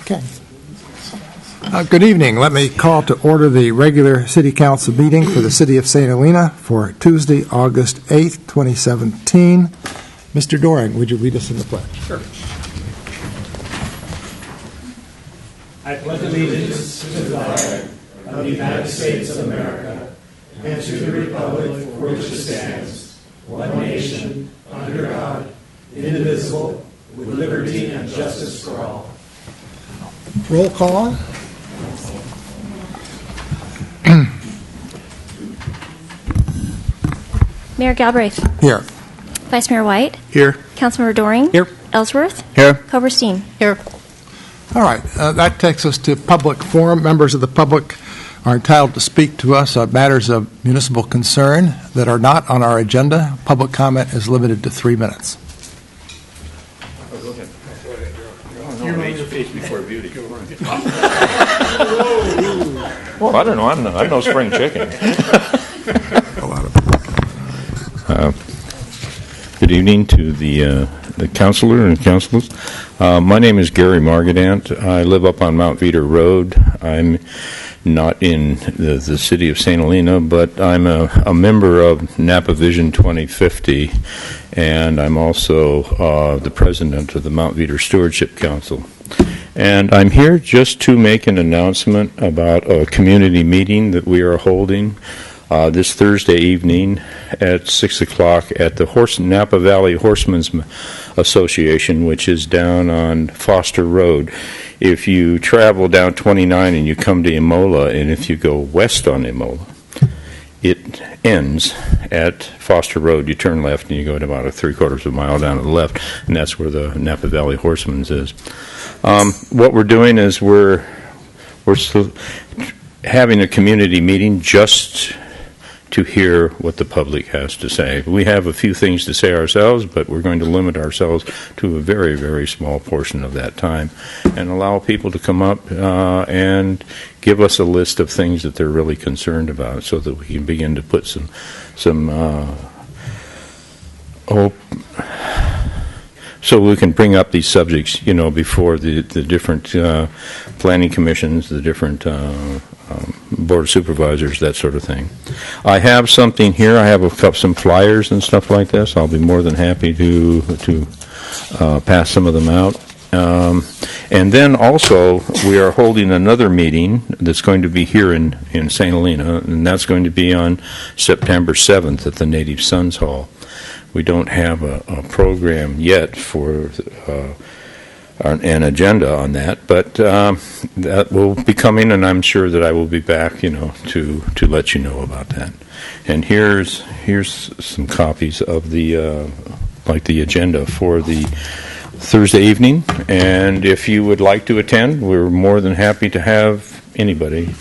Okay. Good evening. Let me call to order the regular City Council meeting for the City of St. Helena for Tuesday, August 8th, 2017. Mr. Doring, would you lead us in the pledge? Sure. I pledge allegiance to the flag of the United States of America and to the republic for which it stands, one nation, under God, indivisible, with liberty and justice for all. Roll call. Mayor Galbraith. Here. Vice Mayor White. Here. Councilmember Doring. Here. Ellsworth. Here. Coverstein. Here. All right. That takes us to public forum. Members of the public are entitled to speak to us on matters of municipal concern that are not on our agenda. Public comment is limited to 3 minutes. Well, I don't know. I'm no spring chicken. Good evening to the councilor and councilors. My name is Gary Margadant. I live up on Mount Veeder Road. I'm not in the city of St. Helena, but I'm a member of Napa Vision 2050, and I'm also the president of the Mount Veeder Stewardship Council. And I'm here just to make an announcement about a community meeting that we are holding this Thursday evening at 6 o'clock at the Napa Valley Horsemen's Association, which is down on Foster Road. If you travel down 29 and you come to Imola, and if you go west on Imola, it ends at Foster Road. You turn left and you go to about a 3/4 of a mile down to the left, and that's where the Napa Valley Horsemen's is. What we're doing is we're still having a community meeting just to hear what the public has to say. We have a few things to say ourselves, but we're going to limit ourselves to a very, very small portion of that time and allow people to come up and give us a list of things that they're really concerned about so that we can begin to put some so we can bring up these subjects, before the different planning commissions, the different board of supervisors, that sort of thing. I have something here. I have some flyers and stuff like this. I'll be more than happy to pass some of them out. And then also we are holding another meeting that's going to be here in St. Helena, and that's going to be on September 7th at the Native Sons Hall. We don't have a program yet for an agenda on that, but that will be coming, and I'm sure that I will be back, to let you know about that. And here's some copies of the agenda for the Thursday evening. And if you would like to attend, we're more than happy to have anybody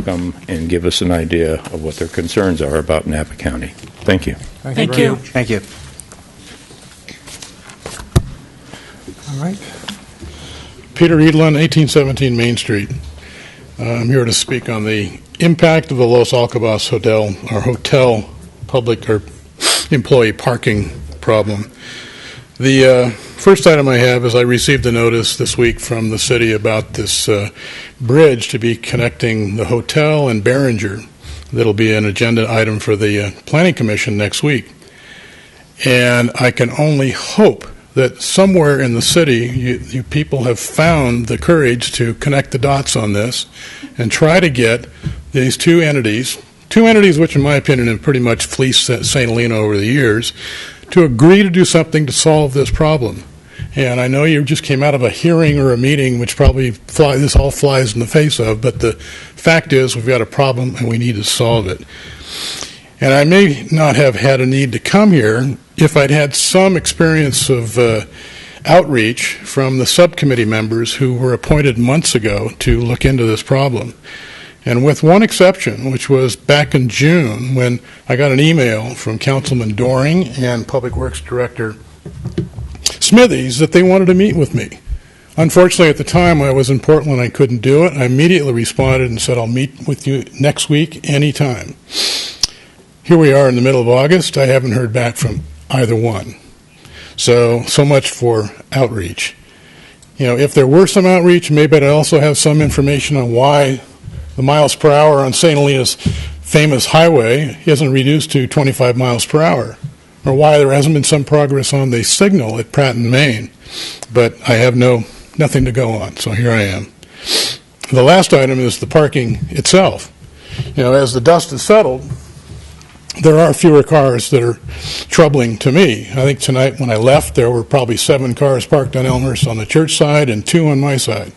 come and give us an idea of what their concerns are about Napa County. Thank you. Thank you. Thank you. All right. Peter Edlin, 1817 Main Street. I'm here to speak on the impact of the Los Alcabas hotel public or employee parking problem. The first item I have is I received a notice this week from the city about this bridge to be connecting the hotel and Behringer. That'll be an agenda item for the Planning Commission next week. And I can only hope that somewhere in the city you people have found the courage to connect the dots on this and try to get these two entities which in my opinion have pretty much fleeced St. Helena over the years, to agree to do something to solve this problem. And I know you just came out of a hearing or a meeting, which probably this all flies in the face of, but the fact is we've got a problem and we need to solve it. And I may not have had a need to come here if I'd had some experience of outreach from the subcommittee members who were appointed months ago to look into this problem. And with one exception, which was back in June when I got an email from Councilman Doring and Public Works Director Smithies that they wanted to meet with me. Unfortunately, at the time I was in Portland, I couldn't do it. I immediately responded and said, I'll meet with you next week, anytime. Here we are in the middle of August. I haven't heard back from either one. So much for outreach. If there were some outreach, maybe I'd also have some information on why the miles per hour on St. Helena's famous highway isn't reduced to 25 miles per hour, or why there hasn't been some progress on the signal at Pratt and Main. But I have nothing to go on, so here I am. The last item is the parking itself. As the dust has settled, there are fewer cars that are troubling to me. I think tonight when I left, there were probably 7 cars parked on Elmhurst on the church side and 2 on my side.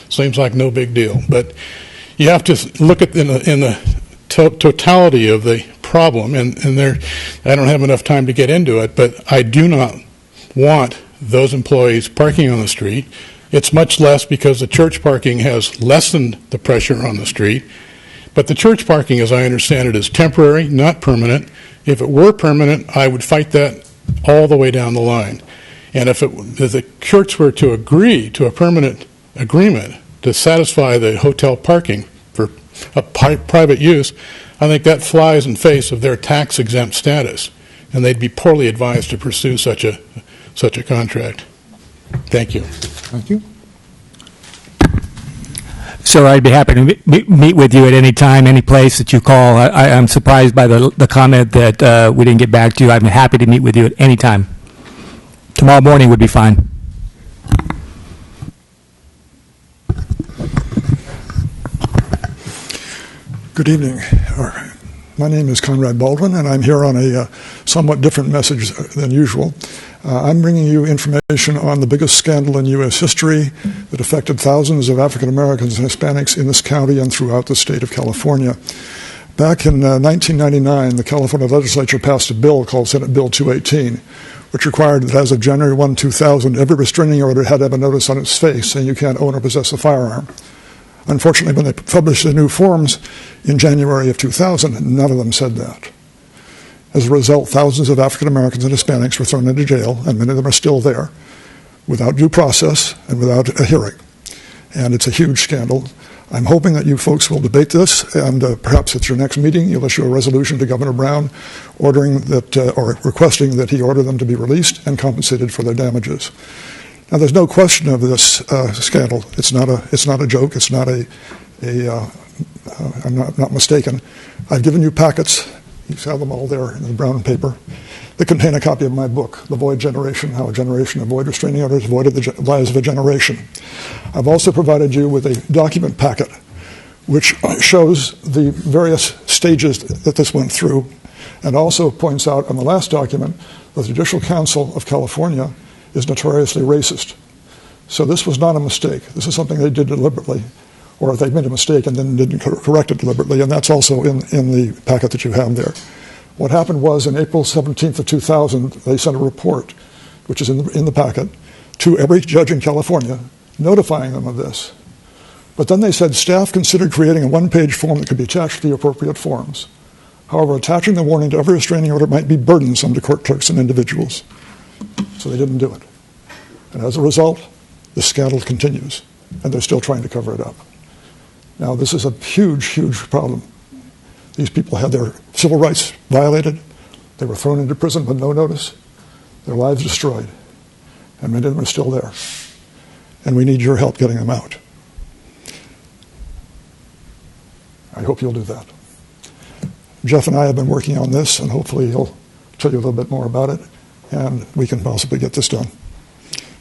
Seems like no big deal. But you have to look at in the totality of the problem, and I don't have enough time to get into it, but I do not want those employees parking on the street. It's much less because the church parking has lessened the pressure on the street. But the church parking, as I understand it, is temporary, not permanent. If it were permanent, I would fight that all the way down the line. And if the church were to agree to a permanent agreement to satisfy the hotel parking for a private use, I think that flies in face of their tax-exempt status, and they'd be poorly advised to pursue such a contract. Thank you. Thank you. Sir, I'd be happy to meet with you at any time, any place that you call. I'm surprised by the comment that we didn't get back to you. I'm happy to meet with you at any time. Tomorrow morning would be fine. Good evening. My name is Conrad Baldwin, and I'm here on a somewhat different message than usual. I'm bringing you information on the biggest scandal in U.S. history that affected thousands of African Americans and Hispanics in this county and throughout the state of California. Back in 1999, the California legislature passed a bill called Senate Bill 218, which required that as of January 1, 2000, every restraining order had to have a notice on its face saying you can't own or possess a firearm. Unfortunately, when they published the new forms in January of 2000, none of them said that. As a result, thousands of African Americans and Hispanics were thrown into jail, and many of them are still there, without due process and without a hearing. And it's a huge scandal. I'm hoping that you folks will debate this, and perhaps at your next meeting you'll issue a resolution to Governor Brown ordering that, or requesting that he order them to be released and compensated for their damages. Now, there's no question of this scandal. It's not a joke. It's not I'm not mistaken. I've given you packets. You have them all there in the brown paper that contain a copy of my book, The Void Generation, How a Generation of Void Restraining Orders Voided the Lives of a Generation. I've also provided you with a document packet which shows the various stages that this went through, and also points out on the last document that the Judicial Council of California is notoriously racist. So this was not a mistake. This is something they did deliberately, or they made a mistake and then didn't correct it deliberately, and that's also in the packet that you have there. What happened was, in April 17th of 2000, they sent a report, which is in the packet, to every judge in California, notifying them of this. But then they said staff considered creating a one-page form that could be attached to the appropriate forms. However, attaching the warning to every restraining order might be burdensome to court clerks and individuals. So they didn't do it. And as a result, the scandal continues, and they're still trying to cover it up. Now, this is a huge, huge problem. These people had their civil rights violated. They were thrown into prison with no notice. Their lives destroyed. And many of them are still there. And we need your help getting them out. I hope you'll do that. Jeff and I have been working on this, and hopefully he'll tell you a little bit more about it, and we can possibly get this done.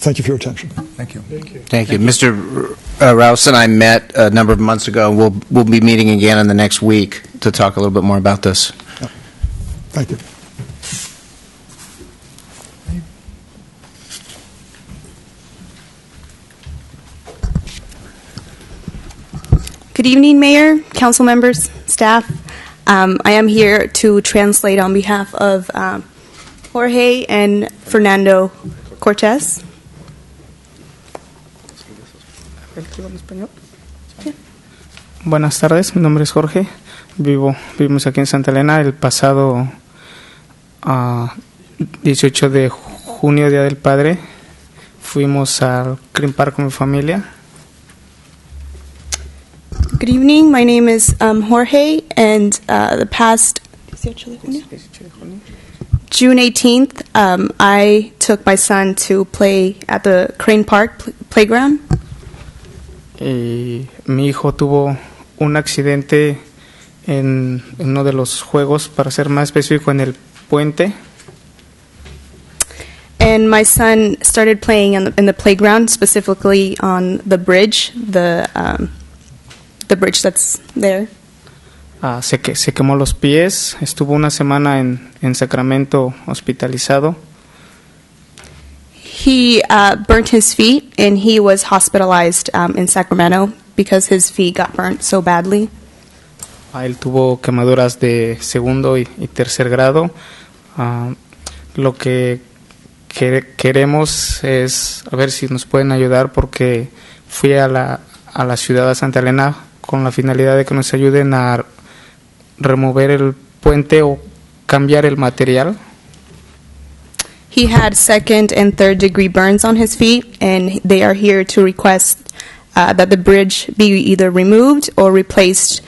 Thank you for your attention. Thank you. Thank you. Mr. Rouse and I met a number of months ago, and we'll be meeting again in the next week to talk a little bit more about this. Yeah. Thank you. Good evening, Mayor, council members, staff. I am here to translate on behalf of Jorge and Fernando Cortez. Buenas tardes, mi nombre es Jorge. Vivimos aquí en Santa Elena. El pasado 18 de junio, Día del Padre, fuimos al Green Park con mi familia. Good evening, my name is Jorge, and the past June 18th, I took my son to play at the Crane Park playground. Y mi hijo tuvo un accidente en uno de los juegos, para ser más específico, en el puente. And my son started playing in the playground, specifically on the bridge, the bridge that's there. Se quemó los pies, estuvo una semana en Sacramento hospitalizado. He burnt his feet, and he was hospitalized in Sacramento because his feet got burnt so badly. Él tuvo quemaduras de segundo y tercer grado. Lo que queremos es a ver si nos pueden ayudar, porque fui a la ciudad de Santa Helena con la finalidad de que nos ayuden a remover el puente o cambiar el material. He had second and third degree burns on his feet, and they are here to request that the bridge be either removed or replaced.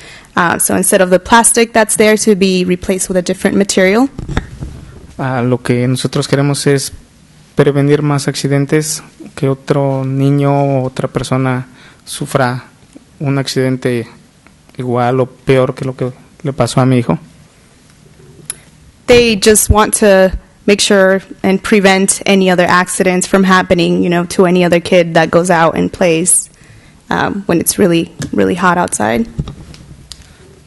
So instead of the plastic that's there, to be replaced with a different material. Lo que nosotros queremos es prevenir más accidentes, que otro niño o otra persona sufra un accidente igual o peor que lo que le pasó a mi hijo. They just want to make sure and prevent any other accidents from happening, to any other kid that goes out and plays when it's really, really hot outside.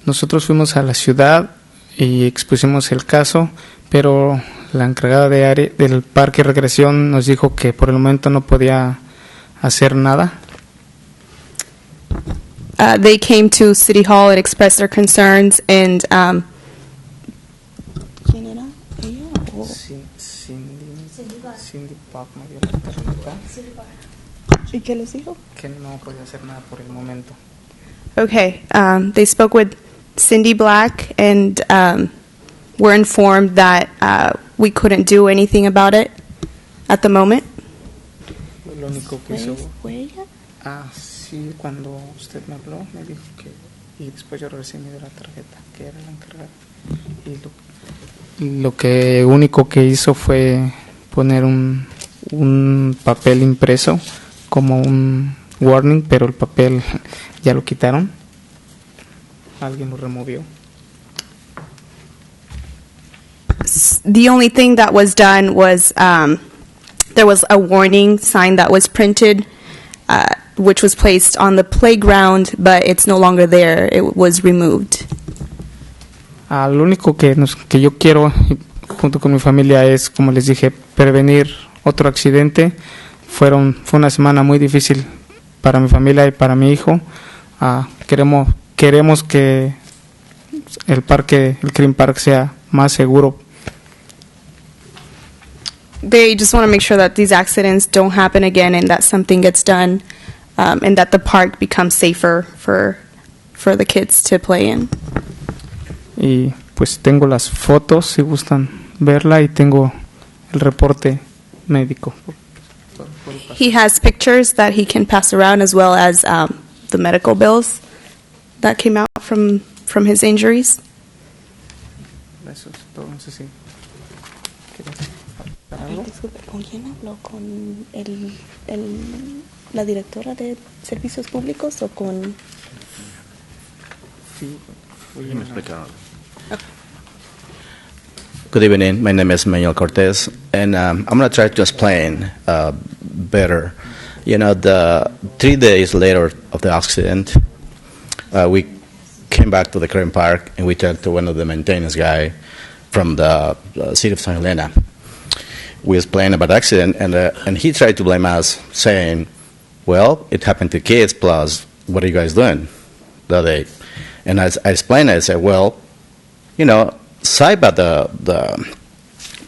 Nosotros fuimos a la ciudad y expusimos el caso, pero la encargada del parque de recreación nos dijo que por el momento no podía hacer nada. They came to City Hall and expressed their concerns, and ¿quién era? ¿Ella o? Cindy Park me dio la tarjeta. ¿Y qué les dijo? Que no podía hacer nada por el momento. Okay, they spoke with Cindy Black, and were informed that we couldn't do anything about it at the moment. Lo único que hizo... ¿Fue ella? Sí, cuando usted me habló, me dijo que... Y después yo recibí de la tarjeta, que era la encargada. Y lo que único que hizo fue poner un papel impreso como un warning, pero el papel ya lo quitaron. Alguien lo removió. The only thing that was done was there was a warning sign that was printed, which was placed on the playground, but it's no longer there. It was removed. Lo único que yo quiero, junto con mi familia, es, como les dije, prevenir otro accidente. Fue una semana muy difícil para mi familia y para mi hijo. Queremos que el Green Park sea más seguro. They just want to make sure that these accidents don't happen again, and that something gets done, and that the park becomes safer for the kids to play in. Y pues tengo las fotos, si gustan verla, y tengo el reporte médico. He has pictures that he can pass around, as well as the medical bills that came out from his injuries. Eso es todo, no sé si... Disculpe, ¿con quién habló? ¿Con la directora de servicios públicos o con...? Good evening. My name is Manuel Cortez, and I'm going to try to explain better. The 3 days later of the accident, we came back to the Green Park, and we talked to one of the maintenance guy from the city of St. Helena. We explained about the accident, and he tried to blame us, saying, well, it happened to kids, plus what are you guys doing that day? And as I explained, I said, well, side by the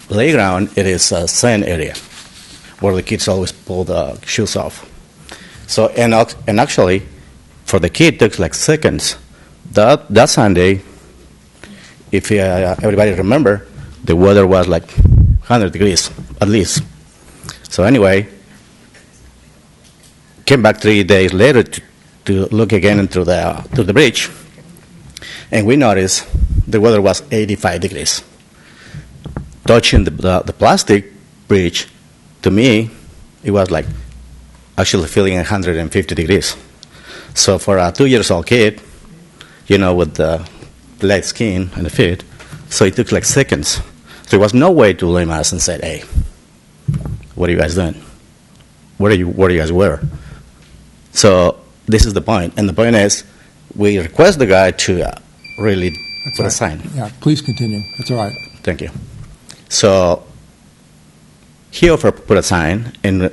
playground, it is a sand area where the kids always pull the shoes off. So, and actually, for the kid, it took like seconds. That Sunday, if everybody remember, the weather was like 100 degrees at least. So anyway, came back 3 days later to look again through the bridge, and we noticed the weather was 85 degrees. Touching the plastic bridge, to me, it was like actually feeling 150 degrees. So for a 2-year-old kid, with the light skin and the feet, so it took like seconds. So there was no way to blame us and say, hey, what are you guys doing? What are you guys wear? So this is the point. And the point is, we request the guy to really put a sign. Yeah, please continue. That's all right. Thank you. So he offered to put a sign, and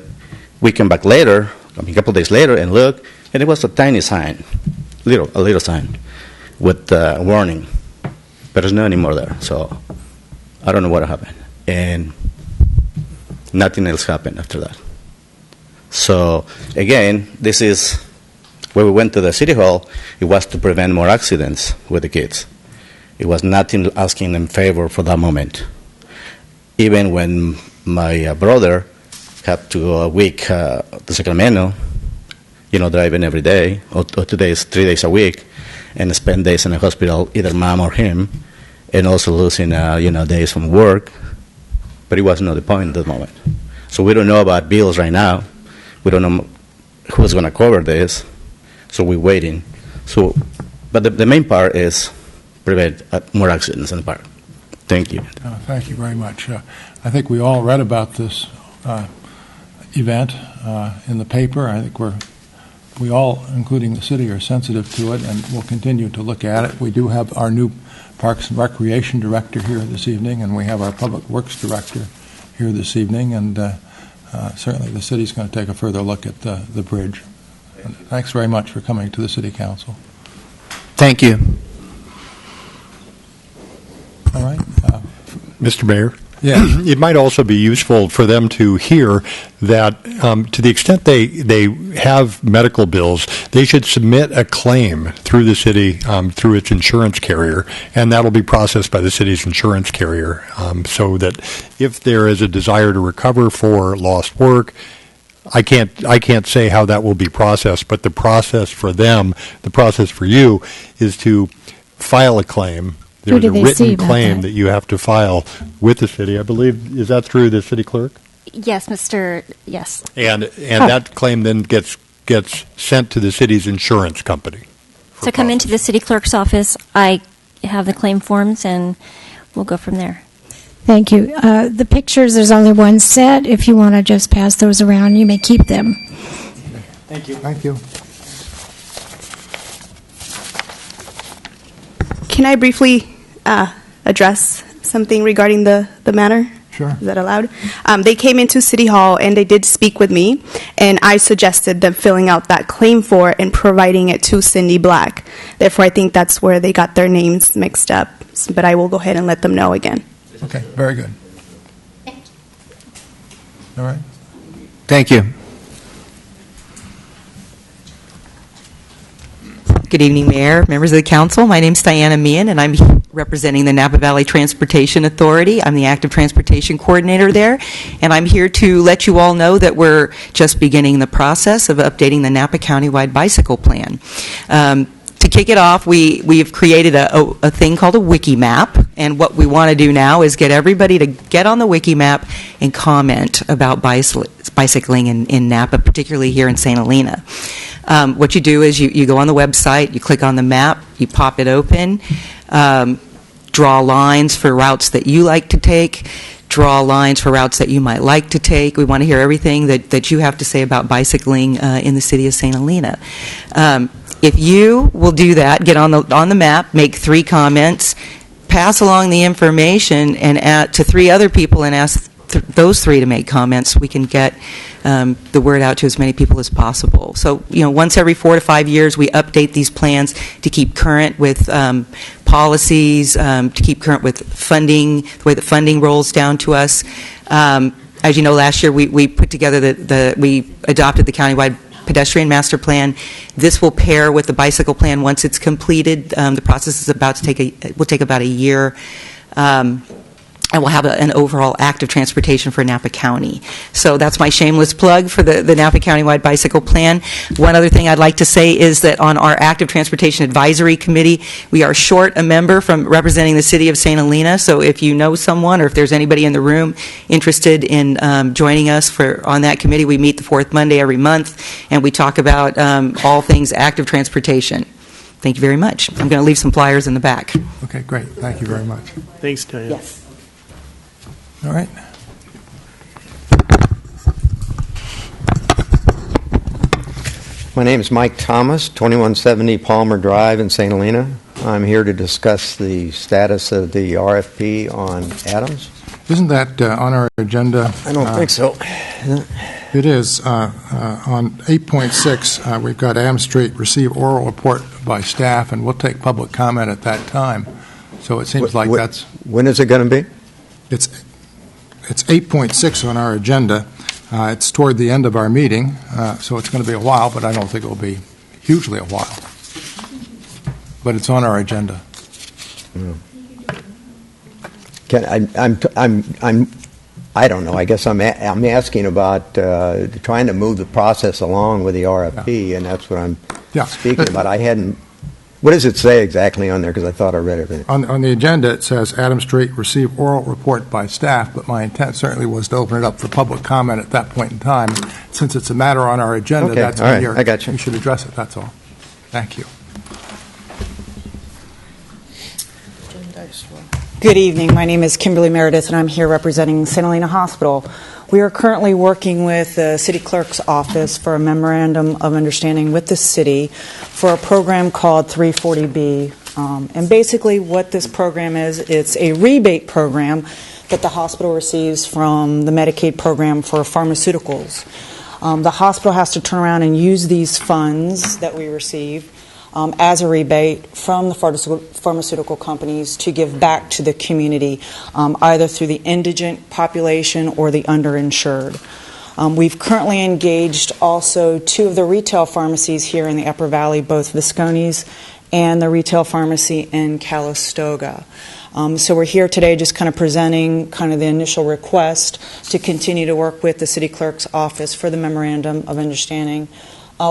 we came back later, a couple of days later, and look, and it was a tiny sign, a little sign, with warning. But there's no anymore there. So I don't know what happened. And nothing else happened after that. So again, this is when we went to the city hall, it was to prevent more accidents with the kids. It was nothing asking them favor for that moment. Even when my brother had to go a week to Sacramento, driving every day, or 2 days, 3 days a week, and spend days in the hospital, either mom or him, and also losing, days from work. But it was not the point at that moment. So we don't know about bills right now. We don't know who's going to cover this. So we're waiting. So, but the main part is prevent more accidents in the park. Thank you. Thank you very much. I think we all read about this event in the paper. I think we all, including the city, are sensitive to it, and we'll continue to look at it. We do have our new Parks and Recreation Director here this evening, and we have our Public Works Director here this evening, and certainly the city's going to take a further look at the bridge. And thanks very much for coming to the City Council. Thank you. All right. Mr. Mayor? Yeah. It might also be useful for them to hear that to the extent they have medical bills, they should submit a claim through the city, through its insurance carrier, and that'll be processed by the city's insurance carrier, so that if there is a desire to recover for lost work, I can't say how that will be processed, but the process for them, the process for you, is to file a claim. There's a written claim that you have to file with the city. I believe, is that through the city clerk? Yes, yes. And that claim then gets sent to the city's insurance company. So come into the city clerk's office. I have the claim forms, and we'll go from there. Thank you. The pictures, there's only one set. If you want to just pass those around, you may keep them. Thank you. Thank you. Can I briefly address something regarding the matter? Sure. Is that allowed? They came into City Hall and they did speak with me, and I suggested them filling out that claim for and providing it to Cindy Black. Therefore, I think that's where they got their names mixed up. But I will go ahead and let them know again. Okay, very good. All right. Thank you. Good evening, Mayor, members of the council. My name is Diana Meehan, and I'm representing the Napa Valley Transportation Authority. I'm the active transportation coordinator there, and I'm here to let you all know that we're just beginning the process of updating the Napa Countywide Bicycle Plan. To kick it off, we've created a thing called a wiki map, and what we want to do now is get everybody to get on the wiki map and comment about bicycling in Napa, particularly here in St. Helena. What you do is you go on the website, you click on the map, you pop it open, draw lines for routes that you like to take, draw lines for routes that you might like to take. We want to hear everything that you have to say about bicycling in the city of St. Helena. If you will do that, get on the map, make 3 comments, pass along the information and to 3 other people and ask those 3 to make comments, we can get the word out to as many people as possible. So, once every 4 to 5 years, we update these plans to keep current with policies, to keep current with funding, the way the funding rolls down to us. As you know, last year we put together we adopted the countywide pedestrian master plan. This will pair with the bicycle plan once it's completed. The process is will take about a year. and we'll have an overall active transportation for Napa County. So that's my shameless plug for the Napa Countywide Bicycle Plan. One other thing I'd like to say is that on our Active Transportation Advisory Committee, we are short a member from representing the city of St. Helena. So if you know someone or if there's anybody in the room interested in joining us on that committee, we meet the fourth Monday every month, and we talk about all things active transportation. Thank you very much. I'm going to leave some flyers in the back. Okay, great. Thank you very much. Thanks, Diane. Yes. All right. My name is Mike Thomas, 2170 Palmer Drive in St. Helena. I'm here to discuss the status of the RFP on Adams. Isn't that on our agenda? I don't think so. It is. On 8.6, we've got Adams Street, receive oral report by staff, and we'll take public comment at that time. So it seems like that's... When is it going to be? It's 8.6 on our agenda. It's toward the end of our meeting, so it's going to be a while, but I don't think it will be hugely a while. But it's on our agenda. I don't know. I guess I'm asking about trying to move the process along with the RFP, and that's what I'm speaking about. I hadn't. What does it say exactly on there? Because I thought I read everything. On the agenda, it says Adams Street receive oral report by staff, but my intent certainly was to open it up for public comment at that point in time. Since it's a matter on our agenda, that's all right. here. I got you. We should address it, that's all. Thank you. Good evening. My name is Kimberly Meredith, and I'm here representing St. Helena Hospital. We are currently working with the City Clerk's Office for a memorandum of understanding with the city for a program called 340B. And basically what this program is, it's a rebate program that the hospital receives from the Medicaid program for pharmaceuticals. The hospital has to turn around and use these funds that we receive as a rebate from the pharmaceutical companies to give back to the community, either through the indigent population or the underinsured. We've currently engaged also 2 of the retail pharmacies here in the Upper Valley, both Visconti's and the retail pharmacy in Calistoga. So we're here today just kind of presenting kind of the initial request to continue to work with the City Clerk's Office for the memorandum of understanding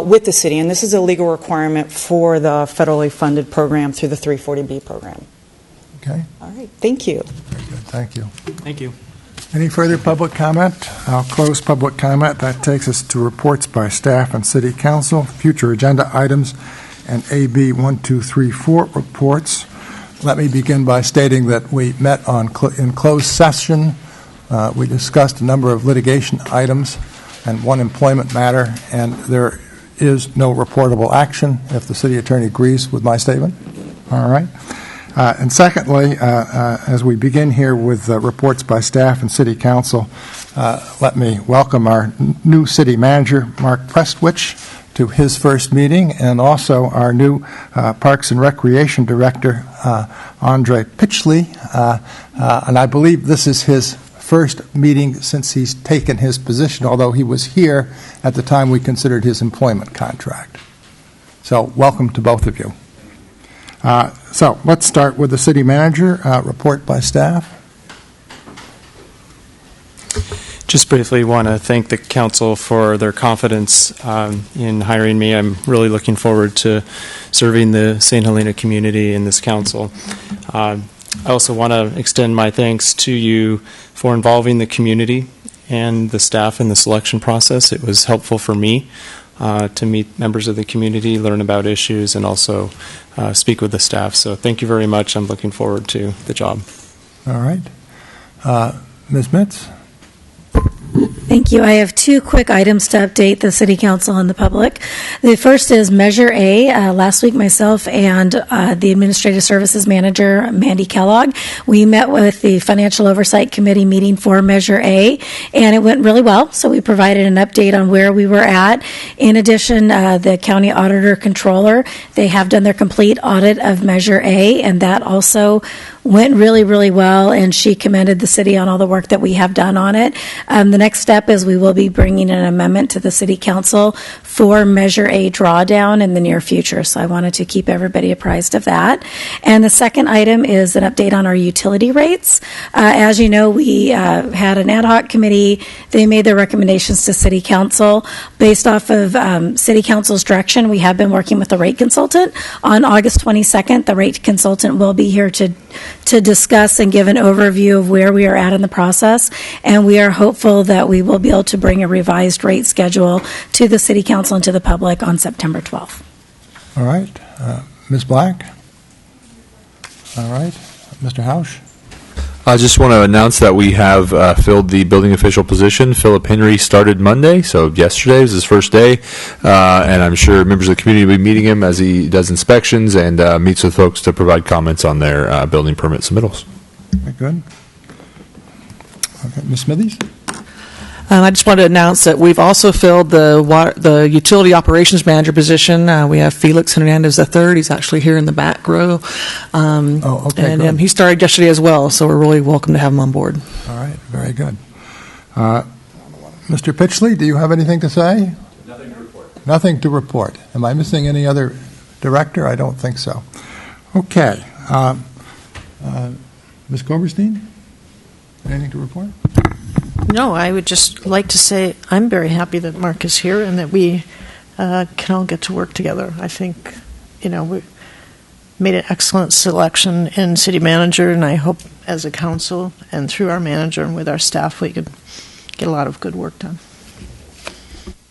with the city, and this is a legal requirement for the federally funded program through the 340B program. Okay. All right. Thank you. Very good. Thank you. Thank you. Any further public comment? I'll close public comment. That takes us to reports by staff and city council, future agenda items, and AB 1234 reports. Let me begin by stating that we met in closed session. We discussed a number of litigation items and one employment matter, and there is no reportable action if the city attorney agrees with my statement. All right. And secondly, as we begin here with reports by staff and city council, let me welcome our new city manager, Mark Prestwich, to his first meeting, and also our new Parks and Recreation Director, Andre Pitchley. And I believe this is his first meeting since he's taken his position, although he was here at the time we considered his employment contract. So welcome to both of you. So let's start with the city manager, report by staff. Just briefly want to thank the council for their confidence in hiring me. I'm really looking forward to serving the St. Helena community in this council. I also want to extend my thanks to you for involving the community and the staff in the selection process. It was helpful for me to meet members of the community, learn about issues, and also speak with the staff. So thank you very much. I'm looking forward to the job. All right. Ms. Mitz? Thank you. I have 2 quick items to update the City Council and the public. The first is Measure A. Last week, myself and the Administrative Services Manager, Mandy Kellogg, we met with the Financial Oversight Committee meeting for Measure A, and it went really well. So we provided an update on where we were at. In addition, the County Auditor Controller, they have done their complete audit of Measure A, and that also went really, really well, and she commended the city on all the work that we have done on it. The next step is we will be bringing an amendment to the City Council for Measure A drawdown in the near future. So I wanted to keep everybody apprised of that. And the second item is an update on our utility rates. As you know, we had an ad hoc committee. They made their recommendations to City Council. Based off of City Council's direction, we have been working with the rate consultant. On August 22nd, the rate consultant will be here to discuss and give an overview of where we are at in the process. And we are hopeful that we will be able to bring a revised rate schedule to the City Council and to the public on September 12th. All right. Ms. Black? All right. Mr. Hausch? I just want to announce that we have filled the building official position. Philip Henry started Monday, so yesterday was his first day, and I'm sure members of the community will be meeting him as he does inspections and meets with folks to provide comments on their building permit submittals. Very good. Okay. Ms. Smithies? I just wanted to announce that we've also filled the utility operations manager position. We have Felix Hernandez III. He's actually here in the back row. Okay, and good. he started yesterday as well, so we're really welcome to have him on board. All right, very good. Mr. Pitchley, do you have anything to say? Nothing to report. Nothing to report. Am I missing any other director? I don't think so. Okay. Ms. Koberstein, anything to report? No, I would just like to say I'm very happy that Mark is here and that we can all get to work together. I think, we made an excellent selection in city manager, and I hope as a council and through our manager and with our staff we could get a lot of good work done.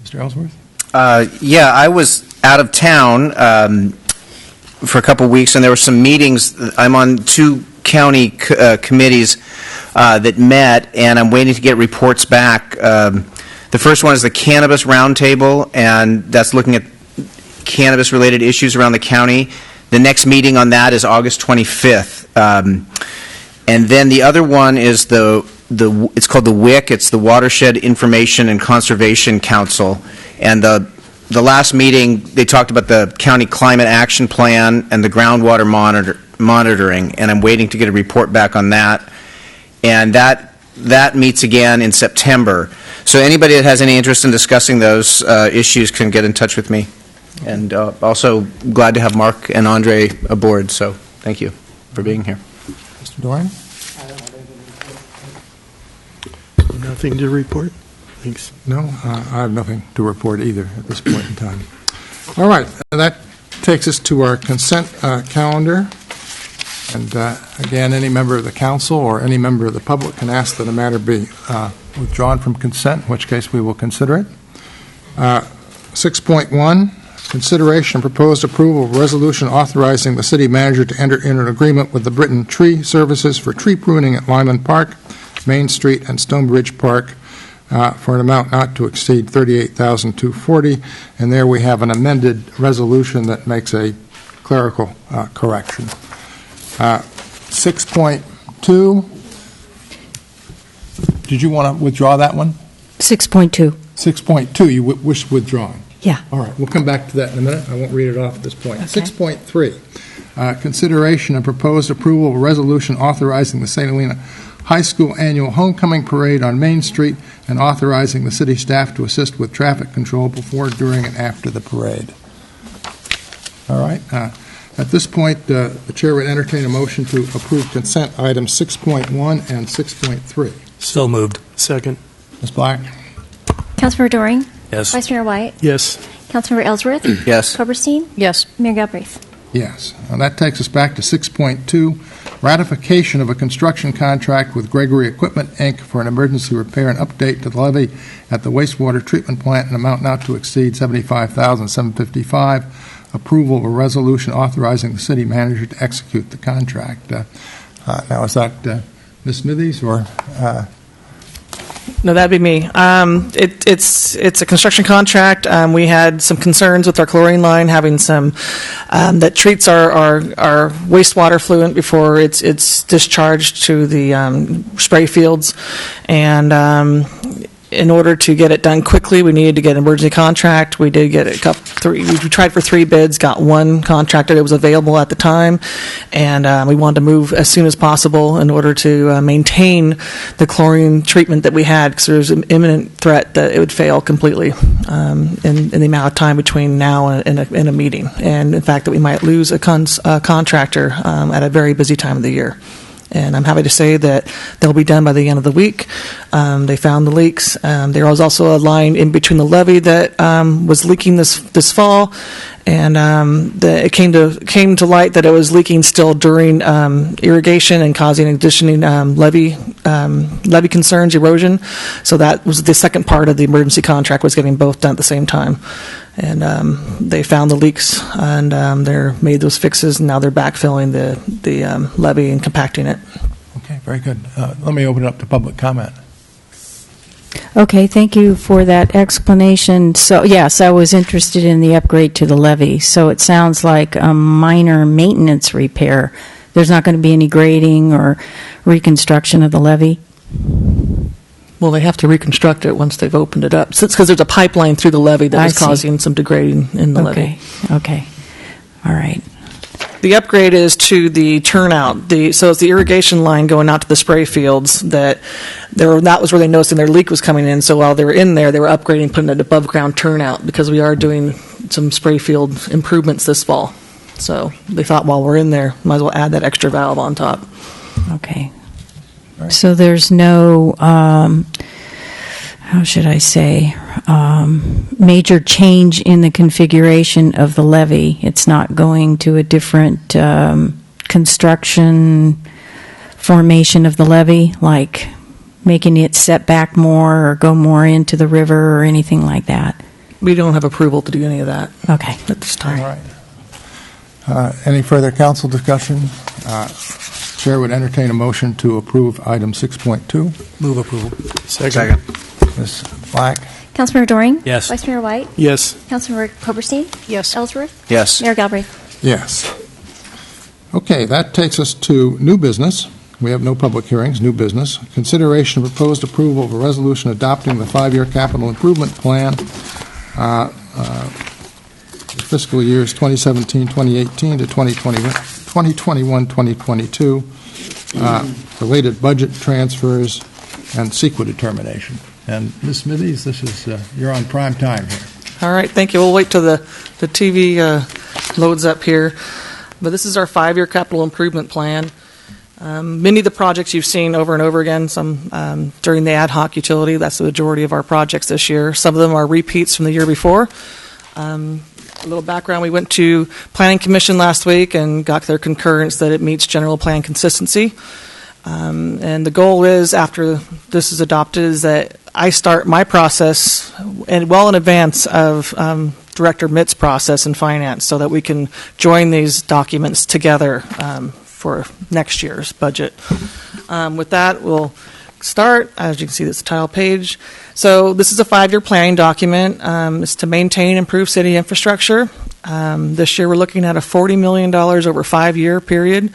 Mr. Ellsworth? Yeah, I was out of town for a couple weeks, and there were some meetings. I'm on two county committees that met, and I'm waiting to get reports back. The first one is the Cannabis Roundtable, and that's looking at cannabis-related issues around the county. The next meeting on that is August 25th. And then the other one is it's called the WIC. It's the Watershed Information and Conservation Council. And the last meeting, they talked about the county climate action plan and the groundwater monitoring, and I'm waiting to get a report back on that. And that meets again in September. So anybody that has any interest in discussing those issues can get in touch with me. And also glad to have Mark and Andre aboard, so thank you for being here. Mr. Doran? Nothing to report. Thanks. No, I have nothing to report either at this point in time. All right, that takes us to our consent calendar. And again, any member of the council or any member of the public can ask that a matter be withdrawn from consent, in which case we will consider it. 6.1, consideration and proposed approval of a resolution authorizing the city manager to enter in an agreement with the Britton Tree Services for tree pruning at Lyman Park, Main Street, and Stonebridge Park for an amount not to exceed $38,240. And there we have an amended resolution that makes a clerical correction. 6.2, did you want to withdraw that one? 6.2. 6.2, you wish withdrawn? Yeah. All right, we'll come back to that in a minute. I won't read it off at this point. Okay. 6.3, consideration and proposed approval of a resolution authorizing the St. Helena High School annual homecoming parade on Main Street and authorizing the city staff to assist with traffic control before, during, and after the parade. All right. At this point, the chair would entertain a motion to approve consent items 6.1 and 6.3. So moved. Second. Ms. Black? Councilmember Doring? Yes. Vice Mayor White? Yes. Councilmember Ellsworth? Yes. Koberstein? Yes. Mayor Galbraith? Yes. Now that takes us back to 6.2, ratification of a construction contract with Gregory Equipment, Inc. for an emergency repair and update to the levee at the wastewater treatment plant in an amount not to exceed $75,755. Approval of a resolution authorizing the city manager to execute the contract. Now, is that Ms. Smithies or? No, that'd be me. It's a construction contract. We had some concerns with our chlorine line having some that treats our wastewater fluent before it's discharged to the spray fields, and in order to get it done quickly, we needed to get an emergency contract. We did get we tried for 3 bids, got 1 contractor that was available at the time, and we wanted to move as soon as possible in order to maintain the chlorine treatment that we had, because there was an imminent threat that it would fail completely in the amount of time between now and a meeting, and in fact that we might lose a contractor at a very busy time of the year. And I'm happy to say that they'll be done by the end of the week. They found the leaks. There was also a line in between the levee that was leaking this fall, and it came to light that it was leaking still during irrigation and causing additional levee concerns, erosion. So that was the second part of the emergency contract, was getting both done at the same time. And they found the leaks, and they made those fixes, and now they're backfilling the levee and compacting it. Okay, very good. Let me open it up to public comment. Okay, thank you for that explanation. So, yes, I was interested in the upgrade to the levee. So it sounds like a minor maintenance repair. There's not going to be any grading or reconstruction of the levee? Well, they have to reconstruct it once they've opened it up. So it's because there's a pipeline through the levee that was causing some degrading in the levee. Okay. All right. The upgrade is to the turnout. So it's the irrigation line going out to the spray fields that was where they noticed their leak was coming in. So while they were in there, they were upgrading, putting an above ground turnout, because we are doing some spray field improvements this fall. So they thought while we're in there, might as well add that extra valve on top. Okay. So there's no, how should I say, major change in the configuration of the levee. It's not going to a different construction formation of the levee, like making it set back more or go more into the river or anything like that. We don't have approval to do any of that. Okay. At this time. All right. Any further council discussion? Chair would entertain a motion to approve item 6.2. Move approval. Second. Ms. Black? Councilmember Doring? Yes. Vice Mayor White? Yes. Councilmember Hoberstein? Yes. Ellsworth? Yes. Mayor Galbraith? Yes. Okay, that takes us to new business. We have no public hearings, new business. Consideration of proposed approval of a resolution adopting the 5-year capital improvement plan, fiscal years 2017-2018 to 2021-2022, related budget transfers, and CEQA determination. And Ms. Smithies, you're on prime time here. All right, thank you. We'll wait till the TV loads up here. But this is our 5-year capital improvement plan. Many of the projects you've seen over and over again, some during the ad hoc utility. That's the majority of our projects this year. Some of them are repeats from the year before. A little background, we went to Planning Commission last week and got their concurrence that it meets general plan consistency. And the goal is, after this is adopted, is that I start my process well in advance of Director Mitt's process in finance, so that we can join these documents together for next year's budget. With that, we'll start. As you can see, this is the title page. So this is a 5-year planning document. It's to maintain and improve city infrastructure. This year we're looking at a $40 million over a 5-year period.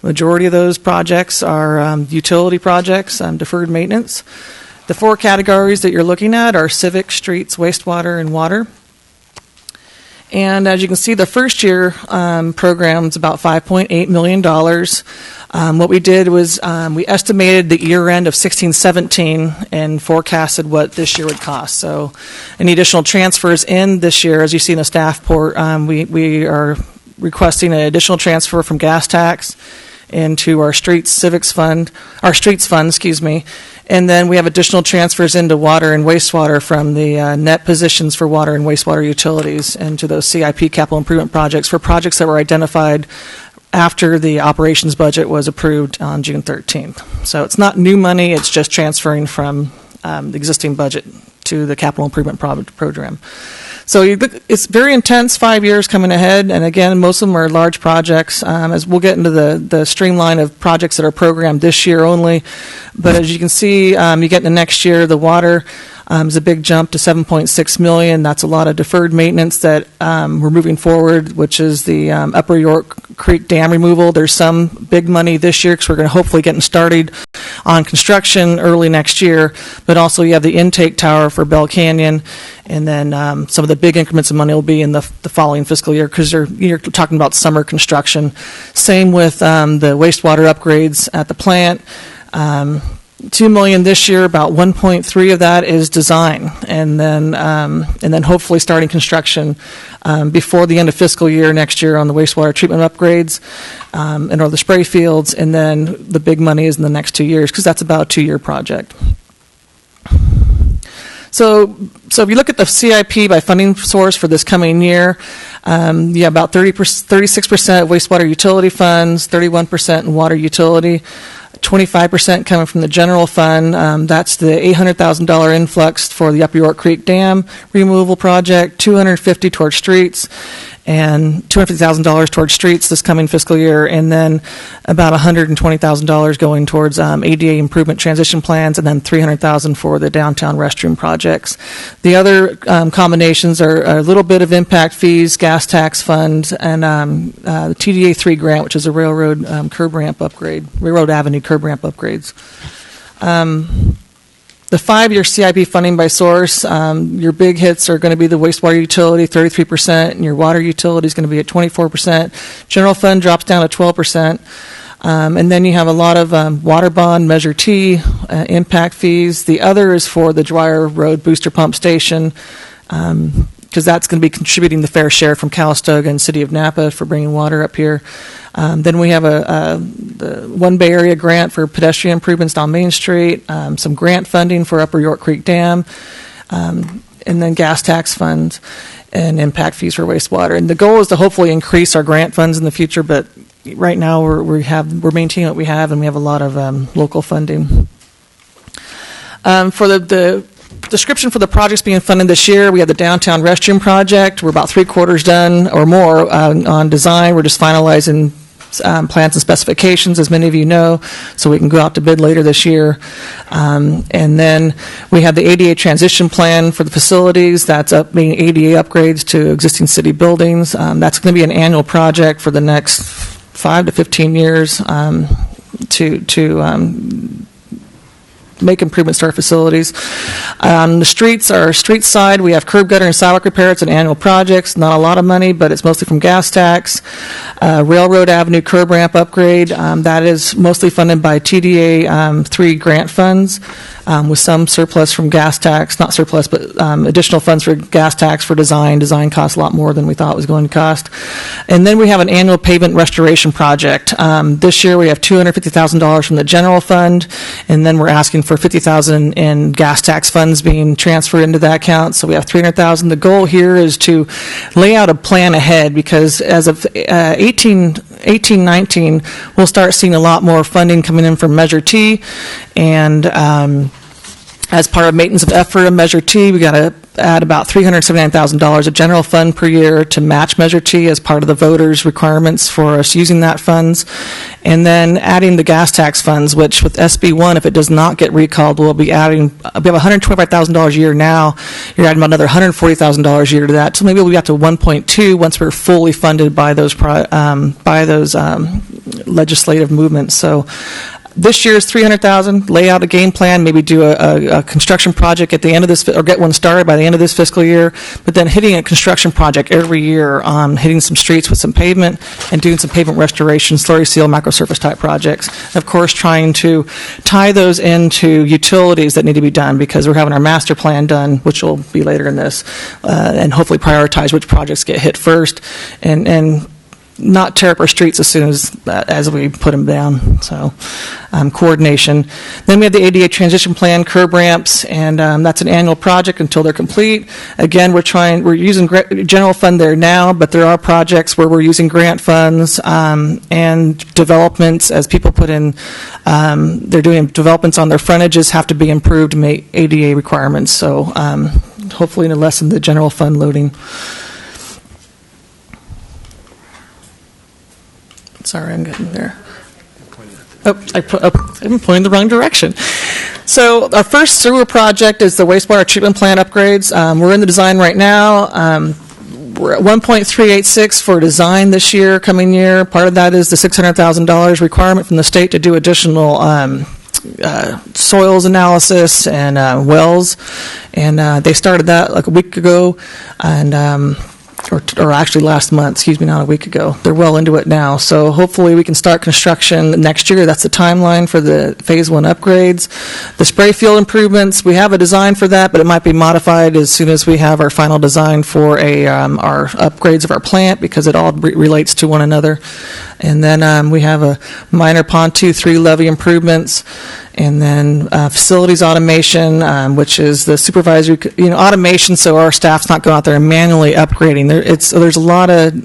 Majority of those projects are utility projects, deferred maintenance. The 4 categories that you're looking at are civic, streets, wastewater, and water. And as you can see, the first year program is about $5.8 million. What we did was we estimated the year end of 16-17 and forecasted what this year would cost. So any additional transfers in this year, as you see in the staff report, we are requesting an additional transfer from gas tax into our streets fund, and then we have additional transfers into water and wastewater from the net positions for water and wastewater utilities into those CIP capital improvement projects for projects that were identified after the operations budget was approved on June 13th. So it's not new money, it's just transferring from the existing budget to the capital improvement program. So it's very intense 5 years coming ahead, and again, most of them are large projects. As we'll get into the streamline of projects that are programmed this year only, but as you can see, you get into next year, the water is a big jump to $7.6 million. That's a lot of deferred maintenance that we're moving forward, which is the Upper York Creek Dam removal. There's some big money this year because we're going to hopefully get started on construction early next year. But also you have the intake tower for Bell Canyon, and then some of the big increments of money will be in the following fiscal year because you're talking about summer construction. Same with the wastewater upgrades at the plant. $2 million this year, about 1.3 of that is design, and then hopefully starting construction before the end of fiscal year next year on the wastewater treatment upgrades and all the spray fields, and then the big money is in the next 2 years because that's about a 2-year project. So if you look at the CIP by funding source for this coming year, you have about 36% wastewater utility funds, 31% in water utility, 25% coming from the general fund. That's the $800,000 influx for the Upper York Creek Dam removal project, $250,000 towards streets, and $250,000 towards streets this coming fiscal year, and then about $120,000 going towards ADA improvement transition plans, and then $300,000 for the downtown restroom projects. The other combinations are a little bit of impact fees, gas tax fund, and the TDA 3 grant, which is a railroad curb ramp upgrade, Railroad Avenue curb ramp upgrades. The 5-year CIP funding by source, your big hits are going to be the wastewater utility, 33%, and your water utility is going to be at 24%. General fund drops down to 12%. And then you have a lot of water bond, Measure T, impact fees. The other is for the Dwyer Road Booster Pump Station, because that's going to be contributing the fair share from Calistoga and City of Napa for bringing water up here. Then we have the One Bay Area grant for pedestrian improvements down Main Street, some grant funding for Upper York Creek Dam, and then gas tax funds and impact fees for wastewater. And the goal is to hopefully increase our grant funds in the future, but right now we're maintaining what we have, and we have a lot of local funding. For the description for the projects being funded this year, we have the downtown restroom project. We're about 3/4 done or more on design. We're just finalizing plans and specifications, as many of you know, so we can go out to bid later this year. And then we have the ADA transition plan for the facilities. That's being ADA upgrades to existing city buildings. That's going to be an annual project for the next 5 to 15 years to make improvements to our facilities. The streets, our street side, we have curb, gutter, and sidewalk repair. It's an annual project. Not a lot of money, but it's mostly from gas tax. Railroad Avenue curb ramp upgrade, that is mostly funded by TDA 3 grant funds, with some surplus from gas tax, not surplus, but additional funds for gas tax for design. Design costs a lot more than we thought it was going to cost. And then we have an annual pavement restoration project. This year we have $250,000 from the general fund, and then we're asking for $50,000 in gas tax funds being transferred into that account. So we have $300,000. The goal here is to lay out a plan ahead, because as of 18-19, we'll start seeing a lot more funding coming in from Measure T, and as part of maintenance of effort of Measure T, we got to add about $379,000 of general fund per year to match Measure T as part of the voters' requirements for us using that funds. And then adding the gas tax funds, which with SB 1, if it does not get recalled, we'll be adding, we have $125,000 a year now. You're adding about another $140,000 a year to that. So maybe we'll be up to 1.2 once we're fully funded by those legislative movements. So this year's $300,000. Lay out a game plan. Maybe do a construction project at the end of this, or get one started by the end of this fiscal year. But then hitting a construction project every year on hitting some streets with some pavement and doing some pavement restoration, slurry seal, microsurface type projects. And of course, trying to tie those into utilities that need to be done, because we're having our master plan done, which will be later in this, and hopefully prioritize which projects get hit first, and not tear up our streets as soon as we put them down. So coordination. Then we have the ADA transition plan, curb ramps, and that's an annual project until they're complete. Again, we're using general fund there now, but there are projects where we're using grant funds and developments as people put in, they're doing developments on their frontages have to be improved to meet ADA requirements. So hopefully to lessen the general fund loading. Sorry, I'm getting there. I'm pointing the wrong direction. So our first sewer project is the wastewater treatment plant upgrades. We're in the design right now. We're at 1.386 for design this year, coming year. Part of that is the $600,000 requirement from the state to do additional soils analysis and wells, and they started that like a week ago, and or actually last month, excuse me, not a week ago. They're well into it now, so hopefully we can start construction next year. That's the timeline for the Phase 1 upgrades. The spray field improvements, we have a design for that, but it might be modified as soon as we have our final design for our upgrades of our plant, because it all relates to one another. And then we have a minor Pond 2-3 levee improvements, and then facilities automation, which is the supervisory, automation, so our staff's not going out there and manually upgrading. There's a lot of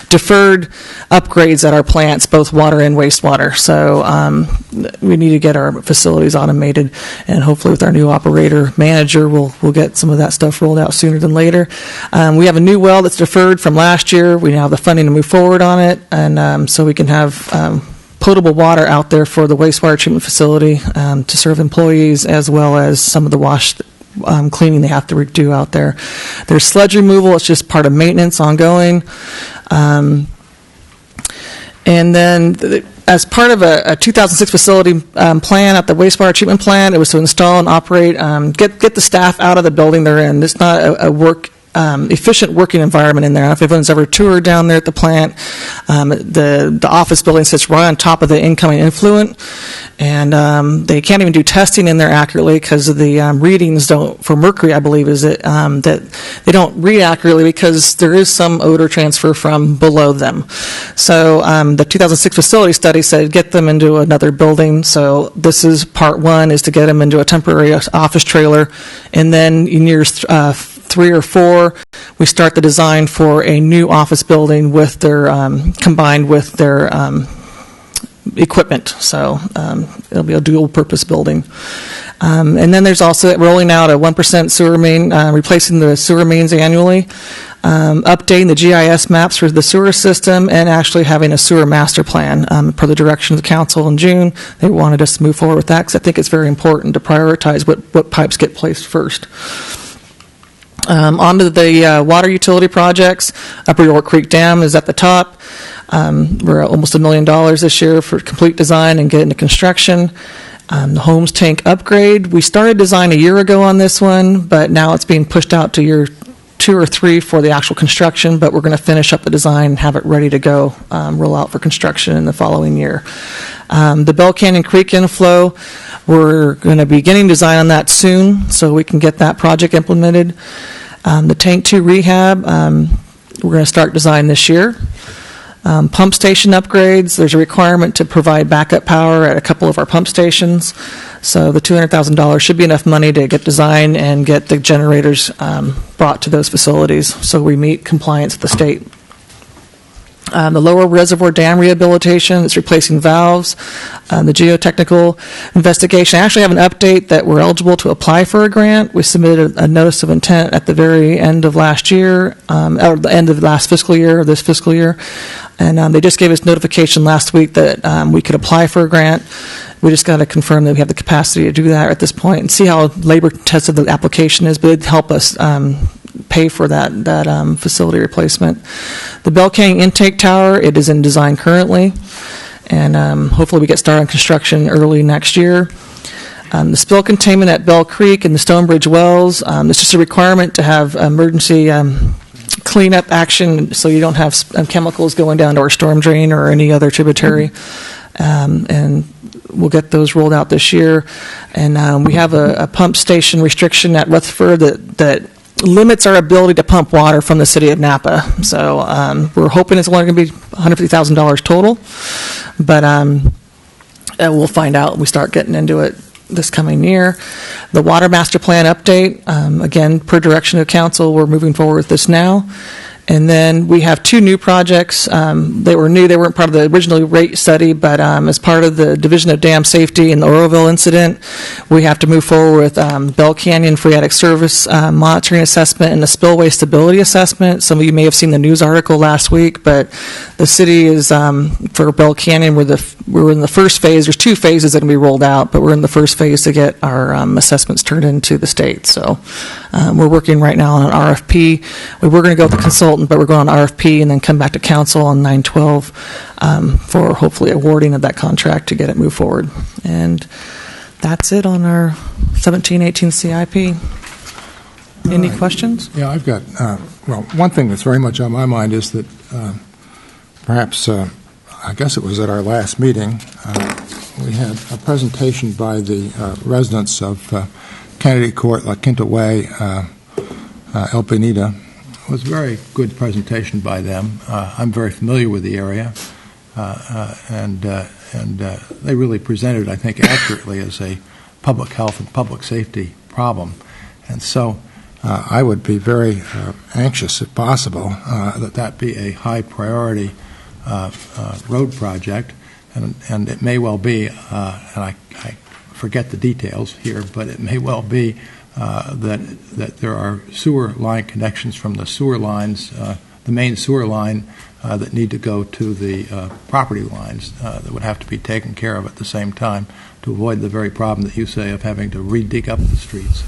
deferred upgrades at our plants, both water and wastewater. So we need to get our facilities automated, and hopefully with our new operator manager, we'll get some of that stuff rolled out sooner than later. We have a new well that's deferred from last year. We now have the funding to move forward on it, and so we can have potable water out there for the wastewater treatment facility to serve employees, as well as some of the wash cleaning they have to do out there. There's sludge removal. It's just part of maintenance ongoing. And then as part of a 2006 facility plan at the wastewater treatment plant, it was to install and operate, get the staff out of the building they're in. It's not a efficient working environment in there. I don't know if everyone's ever toured down there at the plant. The office building sits right on top of the incoming influent, and they can't even do testing in there accurately because of the readings for mercury, I believe, is it, that they don't read accurately because there is some odor transfer from below them. So the 2006 facility study said get them into another building. So this is part one, is to get them into a temporary office trailer, and then in years 3 or 4, we start the design for a new office building with their combined with their equipment. So it'll be a dual-purpose building. And then there's also rolling out a 1% sewer main, replacing the sewer mains annually, updating the GIS maps for the sewer system, and actually having a sewer master plan per the direction of the council in June. They wanted us to move forward with that because I think it's very important to prioritize what pipes get placed first. On to the water utility projects. Upper York Creek Dam is at the top. We're at almost $1 million this year for complete design and get into construction. The Holmes tank upgrade, we started design a year ago on this one, but now it's being pushed out to year 2 or 3 for the actual construction, but we're going to finish up the design and have it ready to go, roll out for construction in the following year. The Bell Canyon Creek inflow, we're going to be getting design on that soon, so we can get that project implemented. The Tank 2 rehab, we're going to start design this year. Pump station upgrades, there's a requirement to provide backup power at a couple of our pump stations. So the $200,000 should be enough money to get design and get the generators brought to those facilities so we meet compliance with the state. The lower reservoir dam rehabilitation, it's replacing valves. The geotechnical investigation, I actually have an update that we're eligible to apply for a grant. We submitted a notice of intent at the very end of last year, or the end of last fiscal year, or this fiscal year. And they just gave us notification last week that we could apply for a grant. We just got to confirm that we have the capacity to do that at this point and see how labor tested the application is, but it'd help us pay for that facility replacement. The Bell Canyon intake tower, it is in design currently, and hopefully we get started on construction early next year. The spill containment at Bell Creek and the Stonebridge wells, it's just a requirement to have emergency cleanup action so you don't have chemicals going down to our storm drain or any other tributary. And we'll get those rolled out this year. And we have a pump station restriction at Rutherford that limits our ability to pump water from the city of Napa. So we're hoping it's only going to be $150,000 total, but we'll find out when we start getting into it this coming year. The water master plan update, again, per direction of council, we're moving forward with this now. And then we have 2 new projects. They were new. They weren't part of the original rate study, but as part of the Division of Dam Safety and the Oroville incident, we have to move forward with Bell Canyon Phreatic Service monitoring assessment and the spillway stability assessment. Some of you may have seen the news article last week, but the city is, for Bell Canyon, we're in the first phase. There's 2 phases that can be rolled out, but we're in the first phase to get our assessments turned into the state. So we're working right now on an RFP. We were going to go with the consultant, but we're going on RFP and then come back to council on 9/12 for hopefully awarding of that contract to get it moved forward. And that's it on our 17-18 CIP. Any questions? Yeah, I've got, well, one thing that's very much on my mind is that perhaps, I guess it was at our last meeting, we had a presentation by the residents of Kennedy Court, La Quinta Way, El Pineda. It was a very good presentation by them. I'm very familiar with the area, and they really presented, I think, accurately as a public health and public safety problem. And so I would be very anxious, if possible, that be a high priority road project, and it may well be, and I forget the details here, but it may well be that there are sewer line connections from the sewer lines, the main sewer line that need to go to the property lines that would have to be taken care of at the same time to avoid the very problem that you say of having to re-dig up the streets.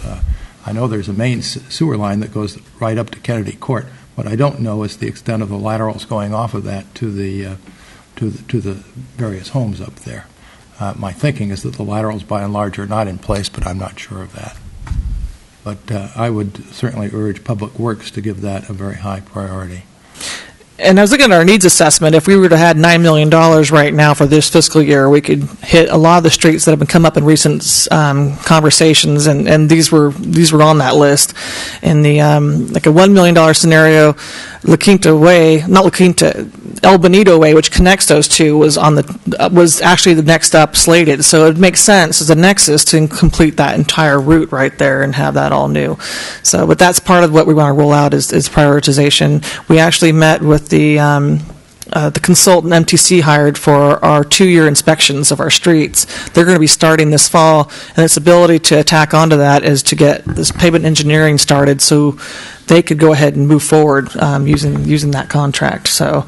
I know there's a main sewer line that goes right up to Kennedy Court. What I don't know is the extent of the laterals going off of that to the various homes up there. My thinking is that the laterals, by and large, are not in place, but I'm not sure of that. But I would certainly urge Public Works to give that a very high priority. And I was looking at our needs assessment. If we were to have $9 million right now for this fiscal year, we could hit a lot of the streets that have been come up in recent conversations, and these were on that list. In the like a $1 million scenario, La Quinta Way, not La Quinta, El Bonito Way, which connects those two, was actually the next up slated. So it makes sense as a nexus to complete that entire route right there and have that all new. So, but that's part of what we want to roll out is prioritization. We actually met with the consultant MTC hired for our 2-year inspections of our streets. They're going to be starting this fall, and its ability to attack onto that is to get this pavement engineering started so they could go ahead and move forward using that contract. So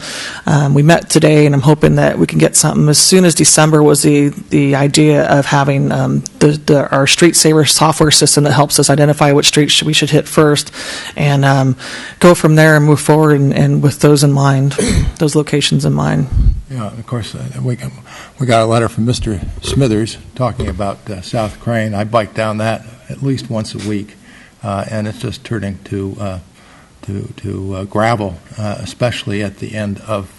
we met today, and I'm hoping that we can get something as soon as December. Was the idea of having our Street Saver software system that helps us identify which streets we should hit first, and go from there and move forward and with those in mind, those locations in mind. Yeah, of course, we got a letter from Mr. Smithers talking about South Crane. I bike down that at least once a week. And it's just turning to gravel, especially at the end of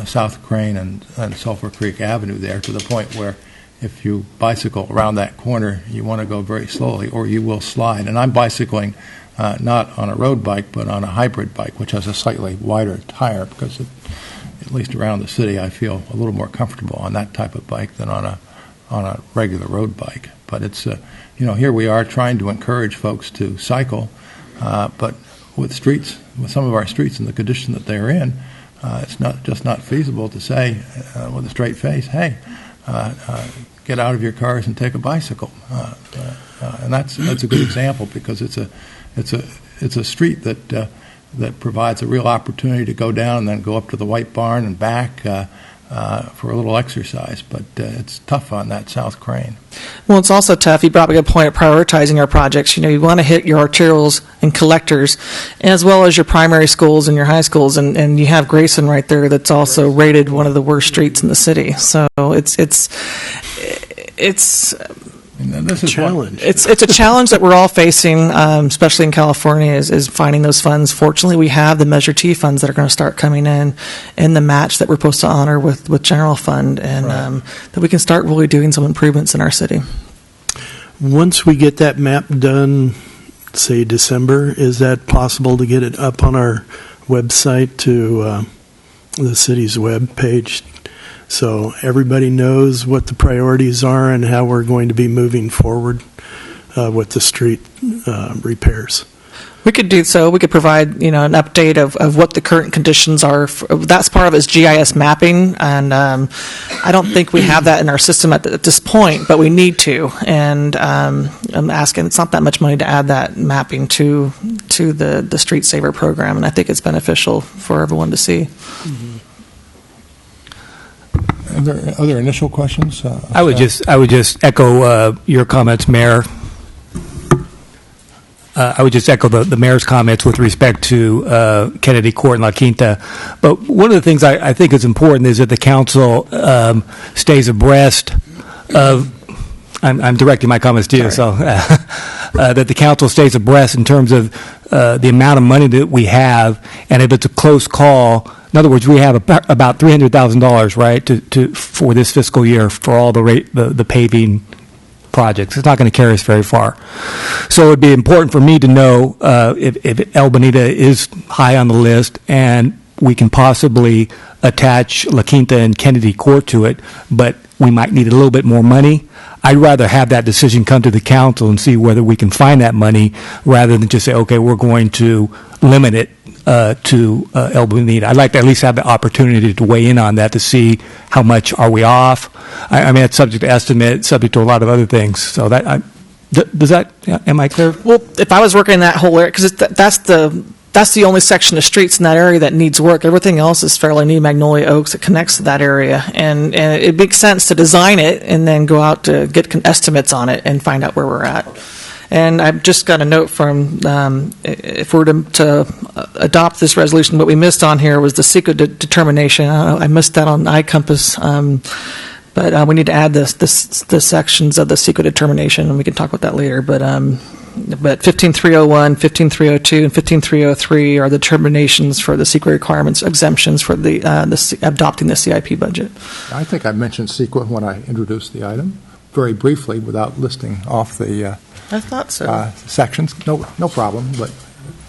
South Crane and Sulphur Creek Avenue there, to the point where if you bicycle around that corner, you want to go very slowly or you will slide. And I'm bicycling not on a road bike, but on a hybrid bike, which has a slightly wider tire, because at least around the city, I feel a little more comfortable on that type of bike than on a regular road bike. But it's here we are trying to encourage folks to cycle, but with some of our streets in the condition that they're in, it's not feasible to say with a straight face, hey, get out of your cars and take a bicycle. And that's a good example, because it's a street that provides a real opportunity to go down and then go up to the White Barn and back for a little exercise, but it's tough on that South Crane. Well, it's also tough. You brought up a good point of prioritizing our projects. You want to hit your arterials and collectors, as well as your primary schools and your high schools, and you have Grayson right there that's also rated one of the worst streets in the city. So it's This is a challenge. It's a challenge that we're all facing, especially in California, is finding those funds. Fortunately, we have the Measure T funds that are going to start coming in the match that we're supposed to honor with general fund, and Right. that we can start really doing some improvements in our city. Once we get that map done, say December, is that possible to get it up on our website to the city's web page, so everybody knows what the priorities are and how we're going to be moving forward with the street repairs? We could do so. We could provide, an update of what the current conditions are. That's part of its GIS mapping, and I don't think we have that in our system at this point, but we need to. And I'm asking, it's not that much money to add that mapping to the Street Saver program, and I think it's beneficial for everyone to see. Are there other initial questions? I would just echo your comments, Mayor. I would just echo the mayor's comments with respect to Kennedy Court and La Quinta. But one of the things I think is important is that the council stays abreast of. I'm directing my comments to you, so that the council stays abreast in terms of the amount of money that we have, and if it's a close call. In other words, we have about $300,000, right, to for this fiscal year for all the paving projects. It's not going to carry us very far. So it would be important for me to know if El Bonita is high on the list and we can possibly attach La Quinta and Kennedy Court to it, but we might need a little bit more money. I'd rather have that decision come to the council and see whether we can find that money rather than just say, okay, we're going to limit it to El Bonita. I'd like to at least have the opportunity to weigh in on that to see how much are we off. I mean, it's subject to estimate, subject to a lot of other things. So that does that? Am I clear? Well, if I was working in that whole area, because that's the only section of streets in that area that needs work. Everything else is fairly new, Magnolia Oaks. It connects to that area, and it makes sense to design it and then go out to get estimates on it and find out where we're at. And I've just got a note from, if we're to adopt this resolution, what we missed on here was the secret determination. I missed that on iCompass, but we need to add the sections of the secret determination, and we can talk about that later. But 15301, 15302, and 15303 are the determinations for the secret requirements, exemptions for the adopting the CIP budget. I think I mentioned CEQA when I introduced the item, very briefly, without listing off the I thought so. sections. No problem. But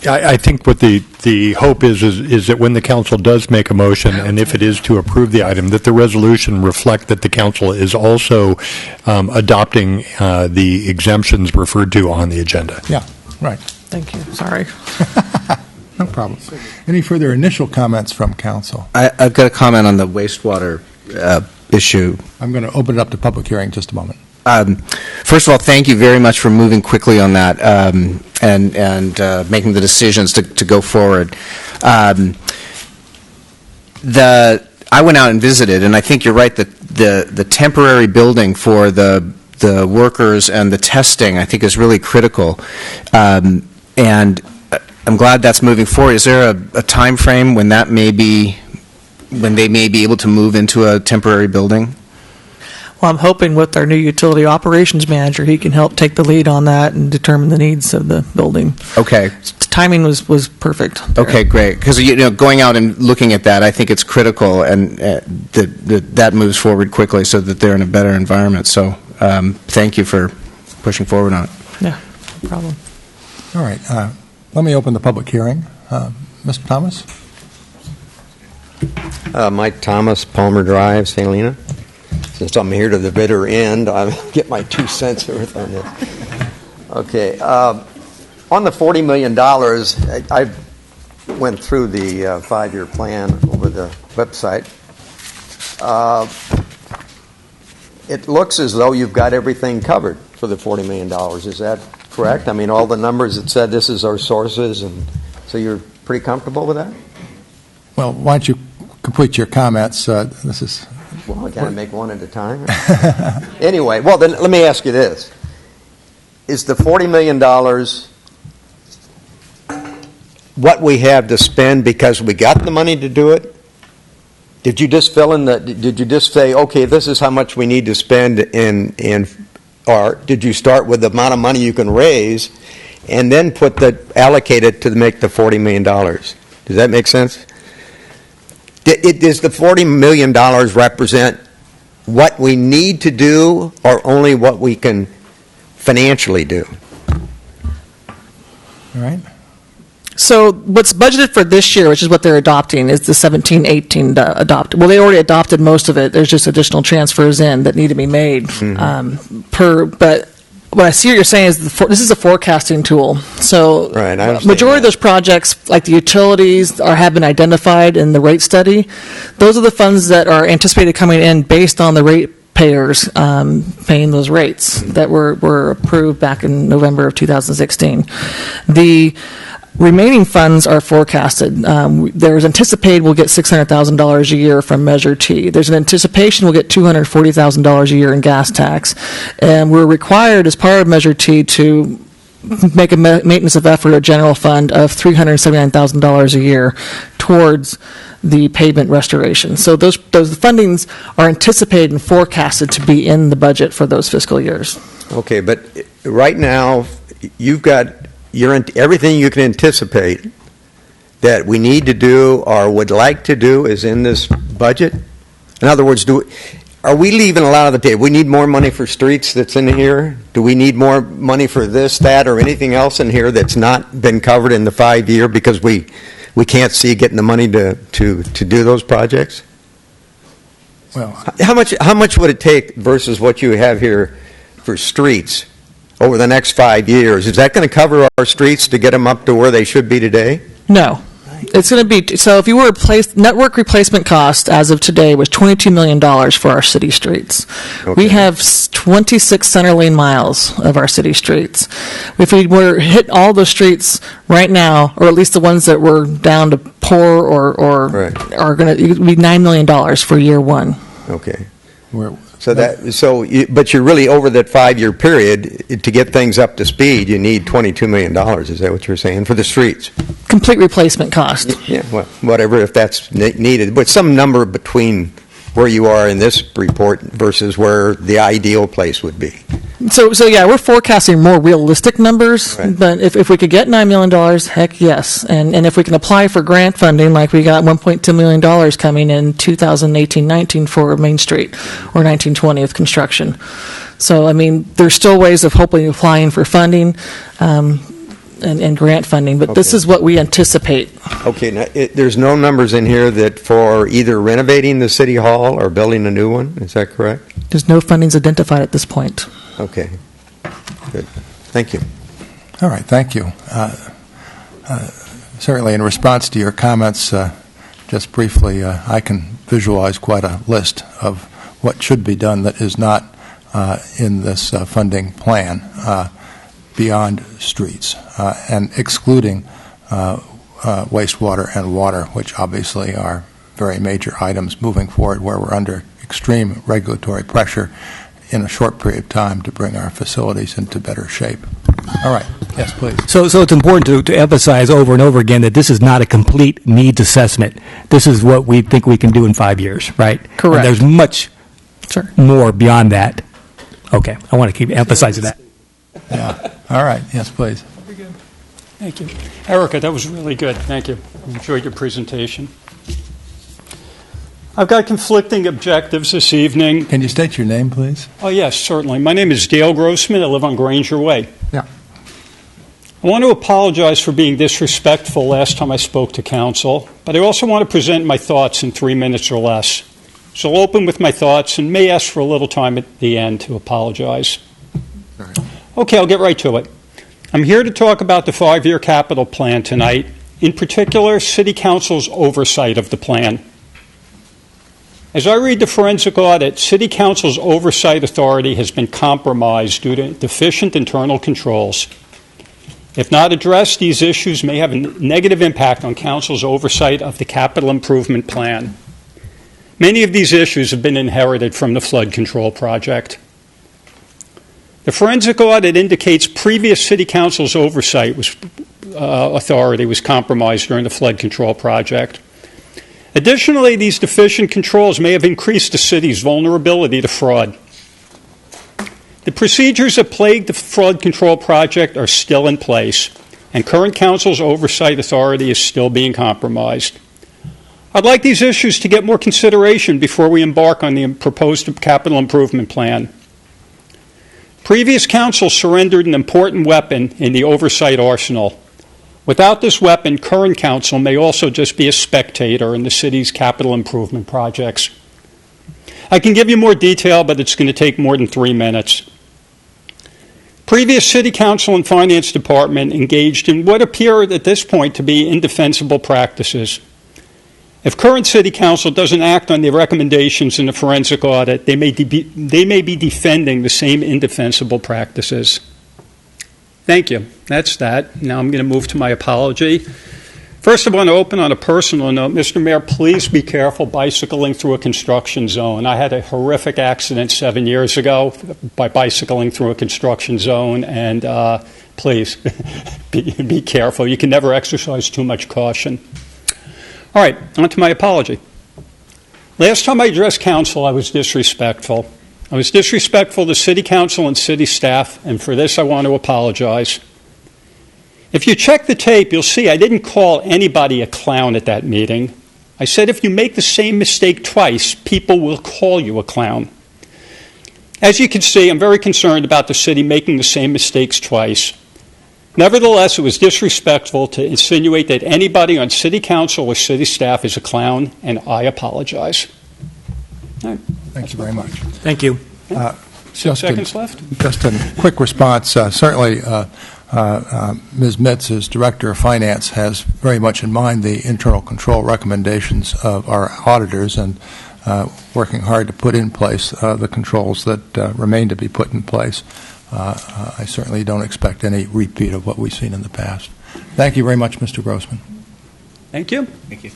I think what the hope is that when the council does make a motion, and if it is to approve the item, that the resolution reflect that the council is also adopting the exemptions referred to on the agenda. yeah, right. Thank you. Sorry. No problem. Any further initial comments from council? I've got a comment on the wastewater issue. I'm going to open it up to public hearing in just a moment. First of all, thank you very much for moving quickly on that and making the decisions to go forward. I went out and visited, and I think you're right that the temporary building for the workers and the testing, I think, is really critical. And I'm glad that's moving forward. Is there a time frame when that may be, when they may be able to move into a temporary building? Well, I'm hoping with our new utility operations manager, he can help take the lead on that and determine the needs of the building. Okay. The timing was perfect. there. Okay, great. Because going out and looking at that, I think it's critical, and that moves forward quickly so that they're in a better environment. So, thank you for pushing forward on it. Yeah, no problem. All right. Let me open the public hearing. Mr. Thomas? Mike Thomas, Palmer Drive, St. Helena. Since I'm here to the bitter end, I'll get my 2 cents worth on this. Okay. On the $40 million, I went through the 5-year plan over the website. It looks as though you've got everything covered for the $40 million. Is that correct? I mean, all the numbers that said this is our sources, and so you're pretty comfortable with that? Well, why don't you complete your comments? This is... Well, I got to make one at a time. Anyway, well, then let me ask you this. Is the $40 million what we have to spend because we got the money to do it? Did you just fill in did you just say, okay, this is how much we need to spend or did you start with the amount of money you can raise and then allocate it to make the $40 million? Does that make sense? Does the $40 million represent what we need to do or only what we can financially do? All right. So what's budgeted for this year, which is what they're adopting, is the 17-18 adopted. Well, they already adopted most of it. There's just additional transfers in that need to be made Mm-hmm. but what I see what you're saying is this is a forecasting tool. So Right, I understand majority of that. those projects, like the utilities, have been identified in the rate study. Those are the funds that are anticipated coming in based on the rate payers paying those rates that were approved back in November of 2016. The remaining funds are forecasted. There's anticipated we'll get $600,000 a year from Measure T. There's an anticipation we'll get $240,000 a year in gas tax. And we're required, as part of Measure T, to make a maintenance of effort or general fund of $379,000 a year towards the pavement restoration. So those fundings are anticipated and forecasted to be in the budget for those fiscal years. Okay, but right now, you've got everything you can anticipate that we need to do or would like to do is in this budget? In other words, are we leaving a lot of the table? We need more money for streets that's in here? Do we need more money for this, that, or anything else in here that's not been covered in the 5-year because we can't see getting the money to do those projects? Well, How much would it take versus what you have here for streets over the next 5 years? Is that going to cover our streets to get them up to where they should be today? No. It's going to be, so if you were network replacement cost as of today was $22 million for our city streets. Okay. We have 26 center lane miles of our city streets. If we were to hit all the streets right now, or at least the ones that were down to poor or Right. are going to be $9 million for year one. Okay. we're- But you're really over that 5-year period to get things up to speed. You need $22 million. Is that what you're saying for the streets? Complete replacement cost. Yeah. Well, whatever, if that's needed, but some number between where you are in this report versus where the ideal place would be. So yeah, we're forecasting more realistic numbers, Right. but if we could get $9 million, heck yes. And if we can apply for grant funding, like we got $1.2 million coming in 2018-19 for Main Street or 1920th construction. So, I mean, there's still ways of hopefully applying for funding and grant funding, but this Okay. is what we anticipate. Okay, now, there's no numbers in here that for either renovating the city hall or building a new one, is that correct? There's no fundings identified at this point. Okay, good. Thank you. All right, thank you. Certainly, in response to your comments, just briefly, I can visualize quite a list of what should be done that is not in this funding plan beyond streets and excluding wastewater and water, which obviously are very major items moving forward where we're under extreme regulatory pressure in a short period of time to bring our facilities into better shape. All right. Yes, please. So it's important to emphasize over and over again that this is not a complete needs assessment. This is what we think we can do in 5 years, right? Correct. And there's much Sure. more beyond that. Okay, I want to keep emphasizing that. Yeah. All right. Yes, please. Thank you. Erica, that was really good. Thank you. I enjoyed your presentation. I've got conflicting objectives this evening. Can you state your name, please? Oh, yes, certainly. My name is Dale Grossman. I live on Granger Way. Yeah. I want to apologize for being disrespectful last time I spoke to council, but I also want to present my thoughts in 3 minutes or less. So I'll open with my thoughts and may ask for a little time at the end to apologize. Okay, I'll get right to it. I'm here to talk about the 5-year capital plan tonight, in particular, City Council's oversight of the plan. As I read the forensic audit, City Council's oversight authority has been compromised due to deficient internal controls. If not addressed, these issues may have a negative impact on Council's oversight of the capital improvement plan. Many of these issues have been inherited from the flood control project. The forensic audit indicates previous City Council's oversight authority was compromised during the flood control project. Additionally, these deficient controls may have increased the city's vulnerability to fraud. The procedures that plagued the flood control project are still in place, and current council's oversight authority is still being compromised. I'd like these issues to get more consideration before we embark on the proposed capital improvement plan. Previous council surrendered an important weapon in the oversight arsenal. Without this weapon, current council may also just be a spectator in the city's capital improvement projects. I can give you more detail, but it's going to take more than 3 minutes. Previous City Council and Finance Department engaged in what appear at this point to be indefensible practices. If current City Council doesn't act on the recommendations in the forensic audit, they may be defending the same indefensible practices. Thank you. That's that. Now I'm going to move to my apology. First, I want to open on a personal note. Mr. Mayor, please be careful bicycling through a construction zone. I had a horrific accident 7 years ago by bicycling through a construction zone, and please be careful. You can never exercise too much caution. All right, on to my apology. Last time I addressed council, I was disrespectful. I was disrespectful to City Council and city staff, and for this I want to apologize. If you check the tape, you'll see I didn't call anybody a clown at that meeting. I said if you make the same mistake twice, people will call you a clown. As you can see, I'm very concerned about the city making the same mistakes twice. Nevertheless, it was disrespectful to insinuate that anybody on city council or city staff is a clown, and I apologize. All right. Thank you very much. Thank you. 6 seconds left. Just a quick response. Certainly, Ms. Mitz, as Director of Finance, has very much in mind the internal control recommendations of our auditors and working hard to put in place the controls that remain to be put in place. I certainly don't expect any repeat of what we've seen in the past. Thank you very much, Mr. Grossman. Thank you. Thank you.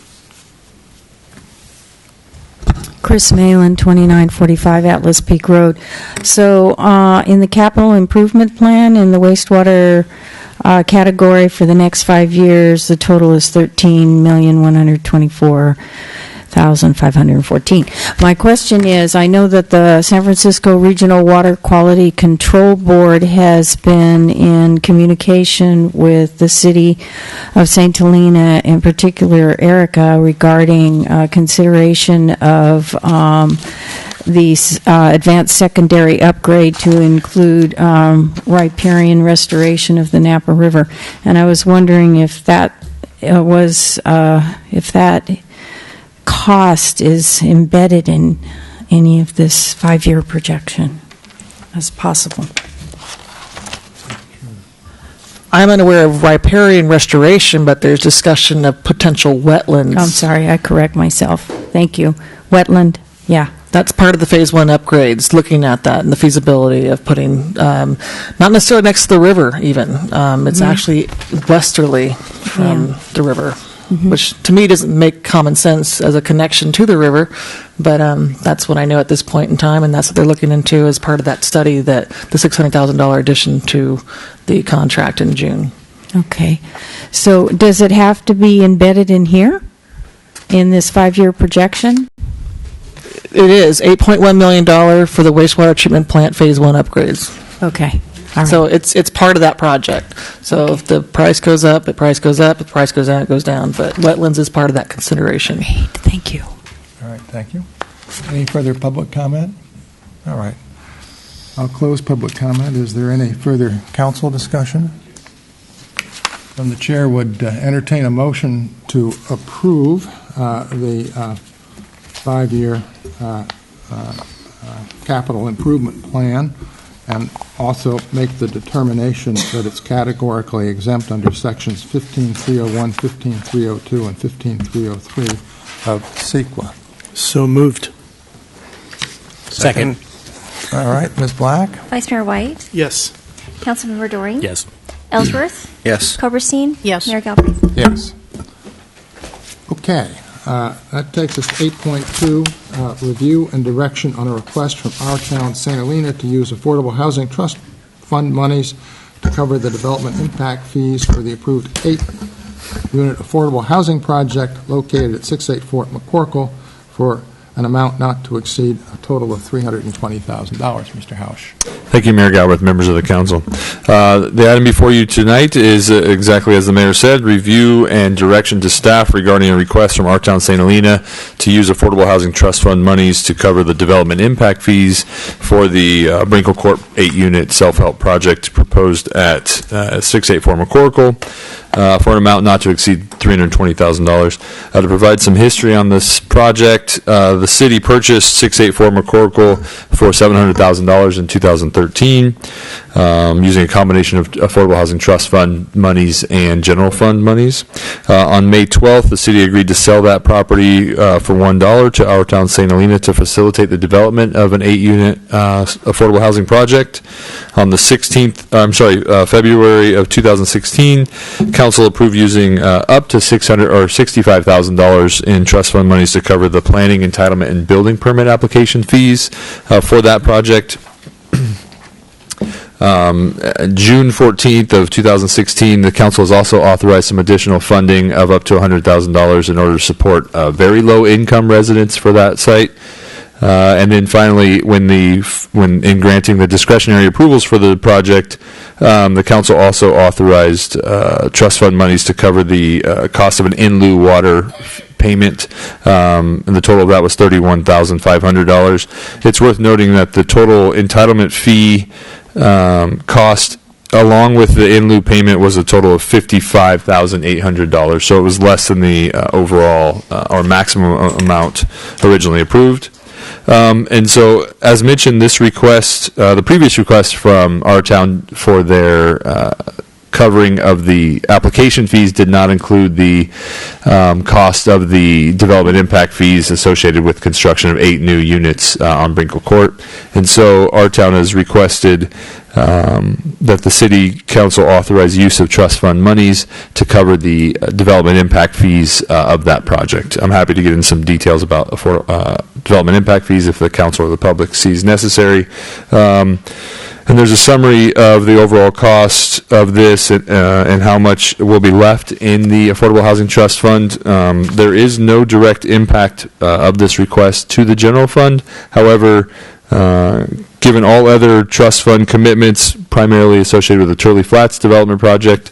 Chris Malin, 2945 Atlas Peak Road. So in the capital improvement plan in the wastewater category for the next 5 years, the total is $13,124,514. My question is, I know that the San Francisco Regional Water Quality Control Board has been in communication with the city of St. Helena, in particular Erica, regarding consideration of the advanced secondary upgrade to include riparian restoration of the Napa River. And I was wondering if that cost is embedded in any of this 5-year projection as possible. I'm unaware of riparian restoration, but there's discussion of potential wetlands. I'm sorry, I correct myself. Thank you. Wetland, yeah. That's part of the Phase 1 upgrades, looking at that and the feasibility of putting, not necessarily next to the river even. It's actually westerly from the river, which to me doesn't make common sense as a connection to the river, but that's what I know at this point in time, and that's what they're looking into as part of that study, that the $600,000 addition to the contract in June. Okay. So does it have to be embedded in here, in this 5-year projection? It is $8.1 million for the wastewater treatment plant Phase 1 upgrades. Okay. All right. So it's part of that project. So if the price goes up, the price goes up. If the price goes down, it goes down. But wetlands is part of that consideration. Great. Thank you. All right, thank you. Any further public comment? All right. I'll close public comment. Is there any further council discussion? Then the chair would entertain a motion to approve the 5-year capital improvement plan, and also make the determination that it's categorically exempt under sections 15301, 15302, and 15303 of CEQA. So moved. Second. All right, Ms. Black? Vice Mayor White, Yes. Councilmember Doring, Yes. Ellsworth, Yes. Coberstein, Yes. Mayor Galbraith. Yes. Okay. That takes us to 8.2, review and direction on a request from Our Town St Helena to use Affordable Housing Trust Fund monies to cover the development impact fees for the approved 8-unit affordable housing project located at 684 McCorkle for an amount not to exceed a total of $320,000. Mr. Hausch. Thank you, Mayor Galbraith, members of the council. The item before you tonight is exactly as the mayor said, review and direction to staff regarding a request from Our Town St Helena to use Affordable Housing Trust Fund monies to cover the development impact fees for the Brinkle Court 8-unit self-help project proposed at 684 McCorkle for an amount not to exceed $320,000. To provide some history on this project, the city purchased 684 McCorkle for $700,000 in 2013. 2013, using a combination of Affordable Housing Trust Fund monies and general fund monies. On May 12th, the city agreed to sell that property for $1 to Our Town St Helena to facilitate the development of an 8-unit affordable housing project. On the February of 2016, council approved using up to $65,000 in trust fund monies to cover the planning, entitlement, and building permit application fees for that project. June 14th of 2016, the council has also authorized some additional funding of up to $100,000 in order to support very low-income residents for that site. And then finally, when in granting the discretionary approvals for the project, the council also authorized trust fund monies to cover the cost of an in lieu water payment, and the total of that was $31,500. It's worth noting that the total entitlement fee cost, along with the in lieu payment, was a total of $55,800. So it was less than the overall or maximum amount originally approved. And so, as mentioned, this request, the previous request from Our Town for their covering of the application fees did not include the cost of the development impact fees associated with construction of 8 new units on Brinkle Court. And so Our Town has requested that the City Council authorize use of trust fund monies to cover the development impact fees of that project. I'm happy to get in some details about development impact fees if the council or the public sees necessary. And there's a summary of the overall cost of this and how much will be left in the Affordable Housing Trust Fund. There is no direct impact of this request to the general fund. However, given all other trust fund commitments, primarily associated with the Turley Flats development project,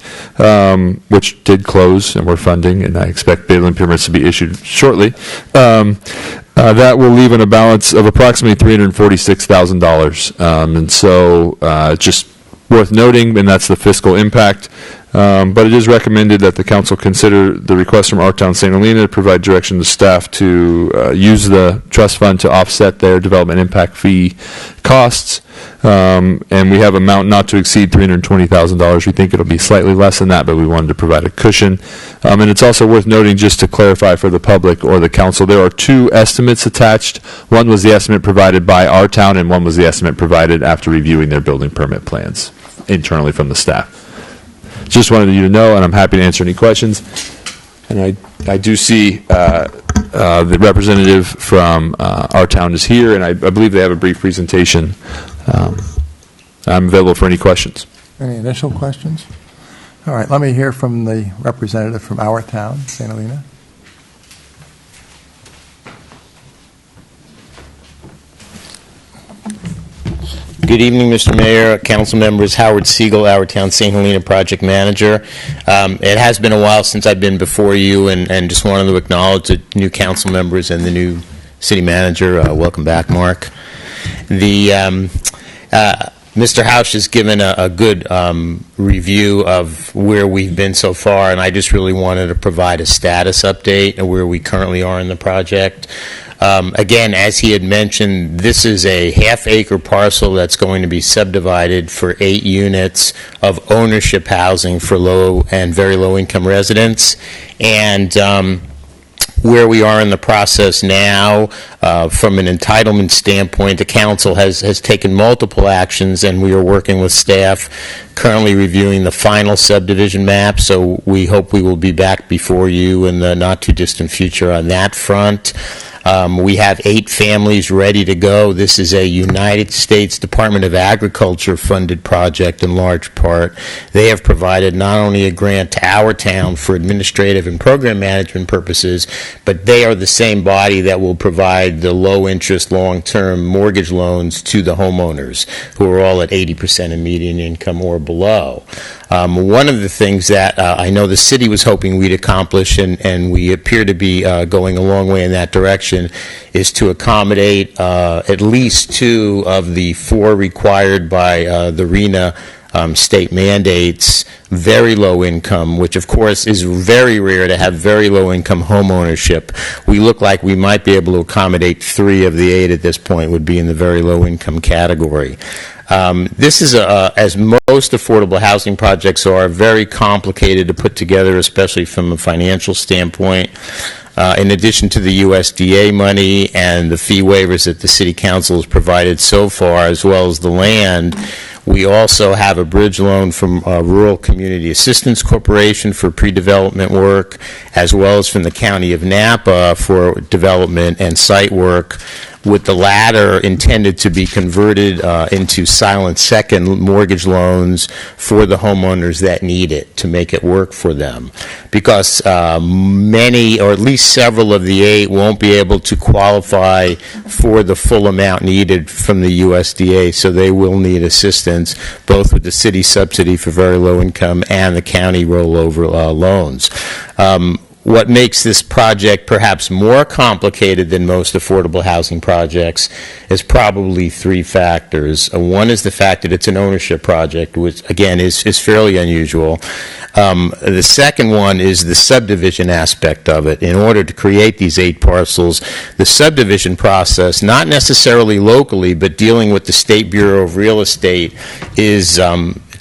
which did close and we're funding, and I expect building permits to be issued shortly, that will leave in a balance of approximately $346,000. And so just worth noting, and that's the fiscal impact. But it is recommended that the council consider the request from Our Town St Helena to provide direction to staff to use the trust fund to offset their development impact fee costs. And we have amount not to exceed $320,000. We think it'll be slightly less than that, but we wanted to provide a cushion. And it's also worth noting, just to clarify for the public or the council, there are 2 estimates attached. One was the estimate provided by Our Town, and one was the estimate provided after reviewing their building permit plans internally from the staff. Just wanted you to know, and I'm happy to answer any questions. And I do see the representative from Our Town is here, and I believe they have a brief presentation. I'm available for any questions. Any initial questions? All right, let me hear from the representative from Our Town, St. Helena. Good evening, Mr. Mayor, council members. Howard Siegel, Our Town St. Helena Project Manager. It has been a while since I've been before you, and just wanted to acknowledge the new council members and the new city manager. Welcome back, Mark. Mr. House has given a good review of where we've been so far, and I just really wanted to provide a status update of where we currently are in the project. Again, as he had mentioned, this is a half-acre parcel that's going to be subdivided for 8 units of ownership housing for low and very low-income residents. And where we are in the process now, from an entitlement standpoint, the council has taken multiple actions, and we are working with staff currently reviewing the final subdivision map, so we hope we will be back before you in the not-too-distant future on that front. We have 8 families ready to go. This is a United States Department of Agriculture funded project in large part. They have provided not only a grant to Our Town for administrative and program management purposes, but they are the same body that will provide the low-interest, long-term mortgage loans to the homeowners, who are all at 80% of median income or below. One of the things that I know the city was hoping we'd accomplish, and we appear to be going a long way in that direction, is to accommodate at least 2 of the 4 required by the RENA state mandates very low income, which of course is very rare to have very low income home ownership. We look like we might be able to accommodate 3 of the 8 at this point would be in the very low income category. This is, as most affordable housing projects are, very complicated to put together, especially from a financial standpoint. In addition to the USDA money and the fee waivers that the City Council has provided so far, as well as the land, we also have a bridge loan from Rural Community Assistance Corporation for pre-development work, as well as from the County of Napa for development and site work, with the latter intended to be converted into silent second mortgage loans for the homeowners that need it to make it work for them. Because many, or at least several of the 8, won't be able to qualify for the full amount needed from the USDA, so they will need assistance, both with the city subsidy for very low income and the county rollover loans. What makes this project perhaps more complicated than most affordable housing projects is probably 3 factors. One is the fact that it's an ownership project, which again is fairly unusual. The second one is the subdivision aspect of it. In order to create these 8 parcels, the subdivision process, not necessarily locally, but dealing with the State Bureau of Real Estate, is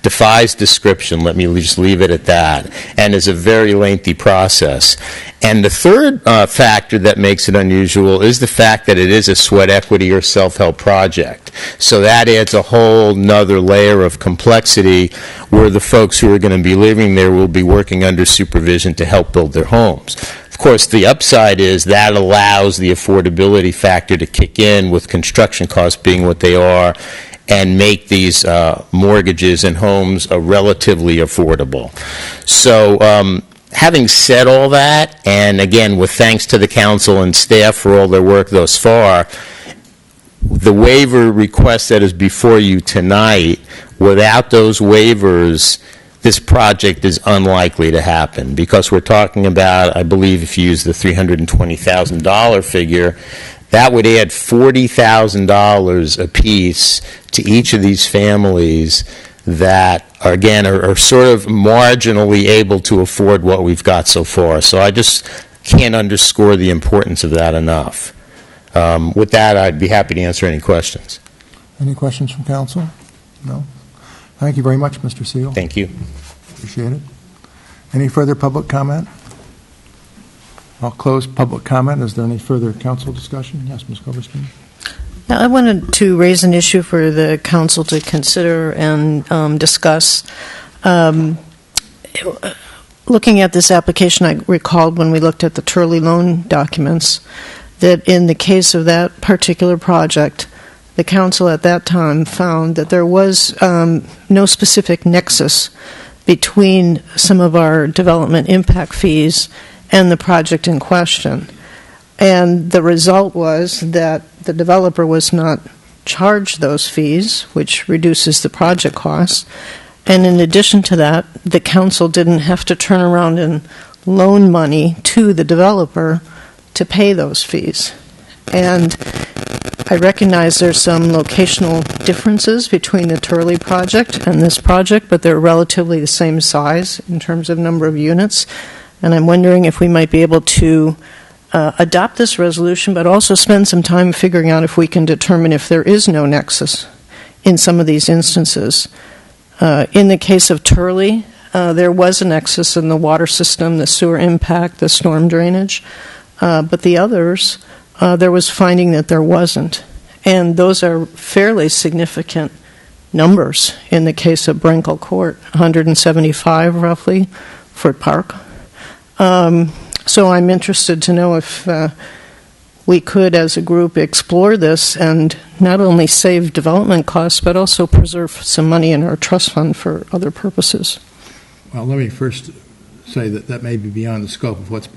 defies description, let me just leave it at that, and is a very lengthy process. And the third factor that makes it unusual is the fact that it is a sweat equity or self-help project. So that adds a whole nother layer of complexity where the folks who are going to be living there will be working under supervision to help build their homes. Of course, the upside is that allows the affordability factor to kick in, with construction costs being what they are, and make these mortgages and homes relatively affordable. So having said all that, and again, with thanks to the council and staff for all their work thus far, the waiver request that is before you tonight, without those waivers, this project is unlikely to happen, because we're talking about, I believe if you use the $320,000 figure, that would add $40,000 apiece to each of these families that, are sort of marginally able to afford what we've got so far. So I just can't underscore the importance of that enough. With that, I'd be happy to answer any questions. Any questions from council? No? Thank you very much, Mr. Seal. Thank you. Appreciate it. Any further public comment? I'll close public comment. Is there any further council discussion? Yes, Ms. Coverstein. Now, I wanted to raise an issue for the council to consider and discuss. Looking at this application, I recalled when we looked at the Turley loan documents that in the case of that particular project, the council at that time found that there was no specific nexus between some of our development impact fees and the project in question. And the result was that the developer was not charged those fees, which reduces the project costs. And in addition to that, the council didn't have to turn around and loan money to the developer to pay those fees. And I recognize there's some locational differences between the Turley project and this project, but they're relatively the same size in terms of number of units. And I'm wondering if we might be able to adopt this resolution, but also spend some time figuring out if we can determine if there is no nexus in some of these instances. In the case of Turley, there was a nexus in the water system, the sewer impact, the storm drainage, but the others, there was finding that there wasn't. And those are fairly significant numbers in the case of Brinkle Court, 175 roughly for Park. So I'm interested to know if we could, as a group, explore this and not only save development costs, but also preserve some money in our trust fund for other purposes. Well, let me first say that that may be beyond the scope of what's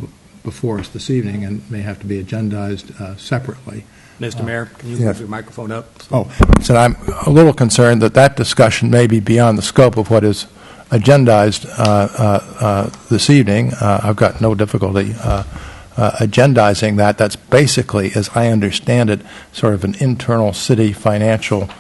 before us this evening and may have to be agendized separately. Mr. Mayor, can you yes. move your microphone up? So I'm a little concerned that that discussion may be beyond the scope of what is agendized this evening. I've got no difficulty agendizing that. That's basically, as I understand it, sort of an internal city financial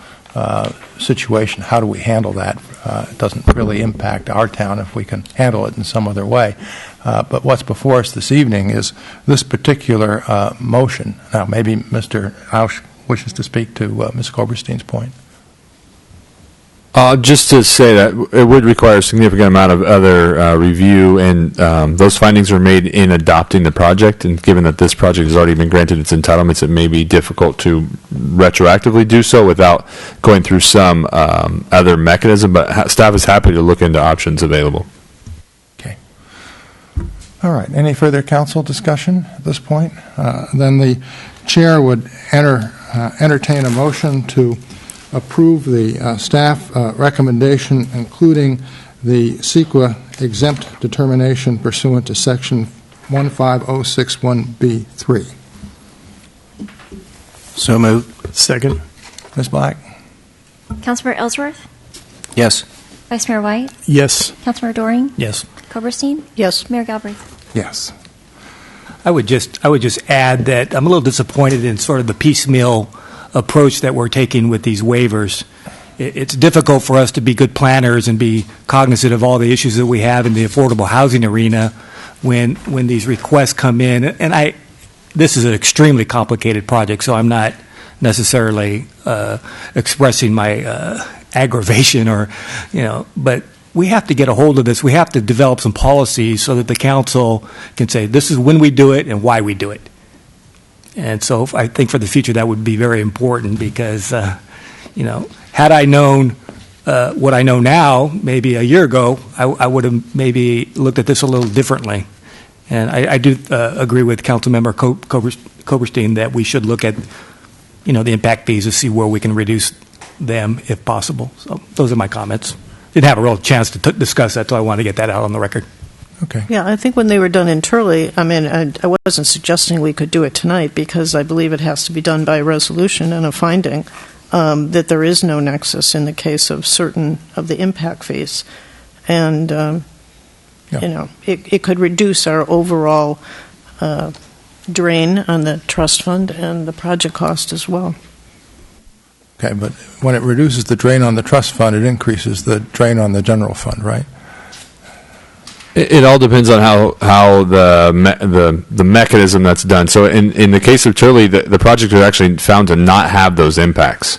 situation. How do we handle that? It doesn't really impact our town if we can handle it in some other way. But what's before us this evening is this particular motion. Now, maybe Mr. Ausch wishes to speak to Ms. Koberstein's point. Just to say that it would require a significant amount of other review, and those findings were made in adopting the project, and given that this project has already been granted its entitlements, it may be difficult to retroactively do so without going through some other mechanism, but staff is happy to look into options available. Okay. All right. Any further council discussion at this point? Then the chair would entertain a motion to approve the staff recommendation, including the CEQA exempt determination pursuant to Section 15061B3. So moved. Second. Ms. Black? Councilmember Ellsworth? Yes. Vice Mayor White? Yes. Councilmember Doring? Yes. Koberstein? Yes. Mayor Galbraith? Yes. I would just add that I'm a little disappointed in sort of the piecemeal approach that we're taking with these waivers. It's difficult for us to be good planners and be cognizant of all the issues that we have in the affordable housing arena when these requests come in. And this is an extremely complicated project, so I'm not necessarily expressing my aggravation but we have to get a hold of this. We have to develop some policies so that the council can say this is when we do it and why we do it. And so I think for the future that would be very important because, had I known what I know now, maybe a year ago, I would have maybe looked at this a little differently. And I do agree with Councilmember Koberstein that we should look at, the impact fees to see where we can reduce them if possible. So those are my comments. Didn't have a real chance to discuss that, so I wanted to get that out on the record. Okay. Yeah, I think when they were done internally, I wasn't suggesting we could do it tonight because I believe it has to be done by a resolution and a finding that there is no nexus in the case of certain of the impact fees. And, it could reduce our overall drain on the trust fund and the project cost as well. Okay, but when it reduces the drain on the trust fund, it increases the drain on the general fund, right? It all depends on how the mechanism that's done. So in the case of Turley, the project was actually found to not have those impacts.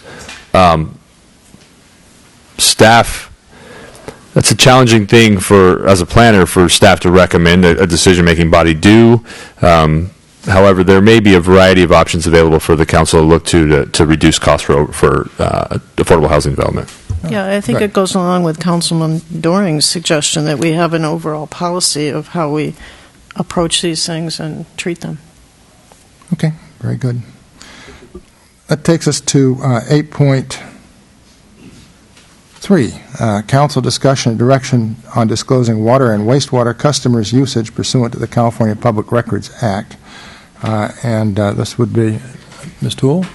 Staff, that's a challenging thing as a planner for staff to recommend a decision-making body do. However, there may be a variety of options available for the council to look to reduce costs for affordable housing development. Yeah, I think it goes along with Councilman Doring's suggestion that we have an overall policy of how we approach these things and treat them. Okay, very good. That takes us to 8.3, council discussion and direction on disclosing water and wastewater customers' usage pursuant to the California Public Records Act. And this would be Ms. Toole.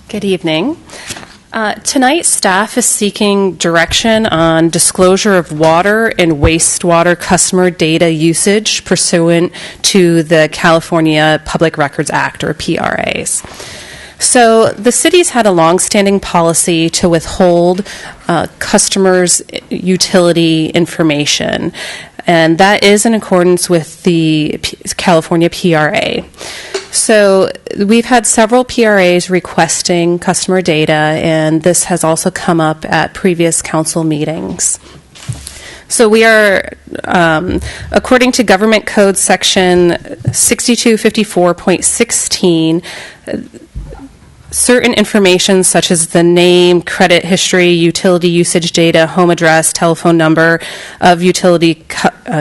Good evening. Tonight, staff is seeking direction on disclosure of water and wastewater customer data usage pursuant to the California Public Records Act, or PRAs. So the city's had a longstanding policy to withhold customers' utility information, and that is in accordance with the California PRA. So we've had several PRAs requesting customer data, and this has also come up at previous council meetings. So we are, according to Government Code Section 6254.16, certain information such as the name, credit history, utility usage data, home address, telephone number of utility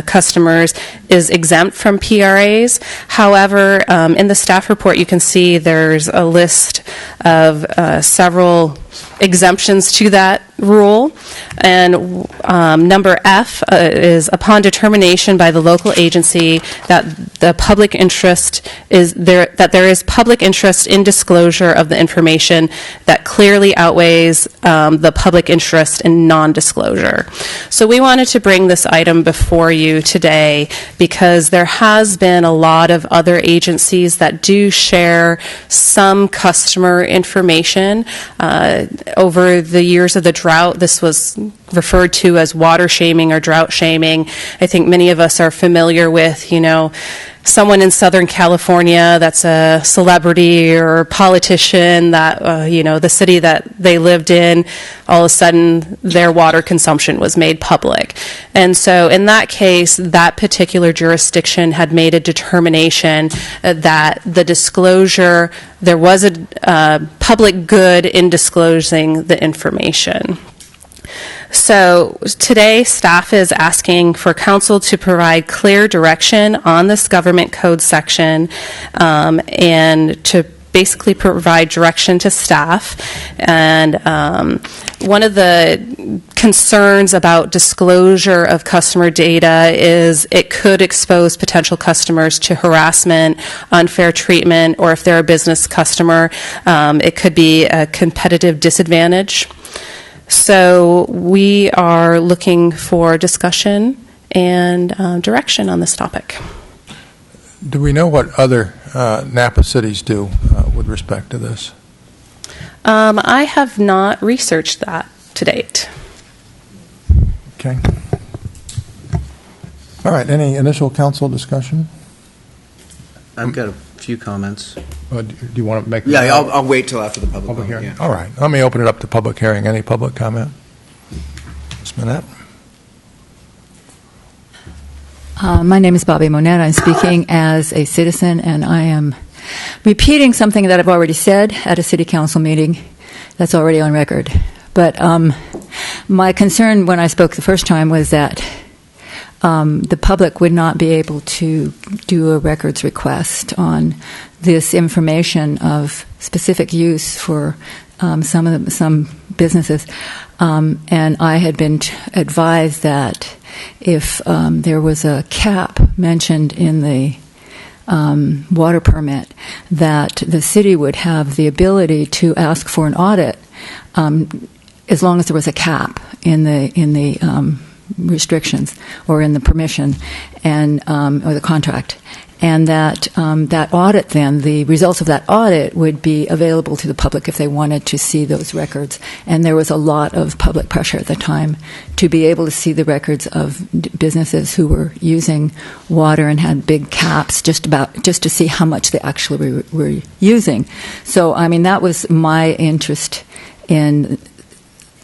customers is exempt from PRAs. However, in the staff report you can see there's a list of several exemptions to that rule. And number F is upon determination by the local agency that the public interest is that there is public interest in disclosure of the information that clearly outweighs the public interest in non-disclosure. So we wanted to bring this item before you today because there has been a lot of other agencies that do share some customer information. Over the years of the drought, this was referred to as water shaming or drought shaming. I think many of us are familiar with, someone in Southern California that's a celebrity or politician that, the city that they lived in, all of a sudden their water consumption was made public. And so in that case, that particular jurisdiction had made a determination that the disclosure, there was a public good in disclosing the information. So today, staff is asking for council to provide clear direction on this government code section and to basically provide direction to staff. And one of the concerns about disclosure of customer data is it could expose potential customers to harassment, unfair treatment, or if they're a business customer, it could be a competitive disadvantage. So we are looking for discussion and direction on this topic. Do we know what other Napa cities do with respect to this? I have not researched that to date. Okay. All right. Any initial council discussion? I've got a few comments. Do you want to make? Yeah, I'll wait till after the public hearing. Yeah. All right. Let me open it up to public hearing. Any public comment? Ms. Manette? My name is Bobby Monette. I'm speaking as a citizen, and I am repeating something that I've already said at a city council meeting that's already on record. But my concern when I spoke the first time was that the public would not be able to do a records request on this information of specific use for some businesses. And I had been advised that if there was a cap mentioned in the water permit, that the city would have the ability to ask for an audit as long as there was a cap in the restrictions or in the permission and or the contract, and that that audit, then the results of that audit would be available to the public if they wanted to see those records. And there was a lot of public pressure at the time to be able to see the records of businesses who were using water and had big caps just to see how much they actually were using. So I mean, that was my interest in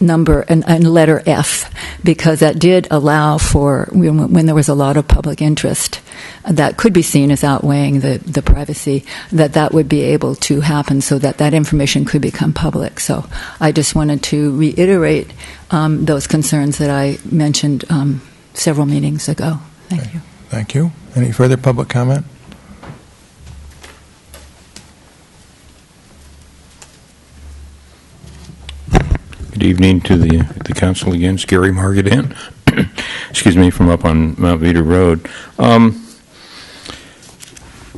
number and letter F, because that did allow for, when there was a lot of public interest that could be seen as outweighing the privacy, that would be able to happen so that information could become public. So I just wanted to reiterate those concerns that I mentioned several meetings ago. Thank you. Thank you. Any further public comment? Good evening to the council again. It's Gary Margadan, excuse me, from up on Mount Veeder Road.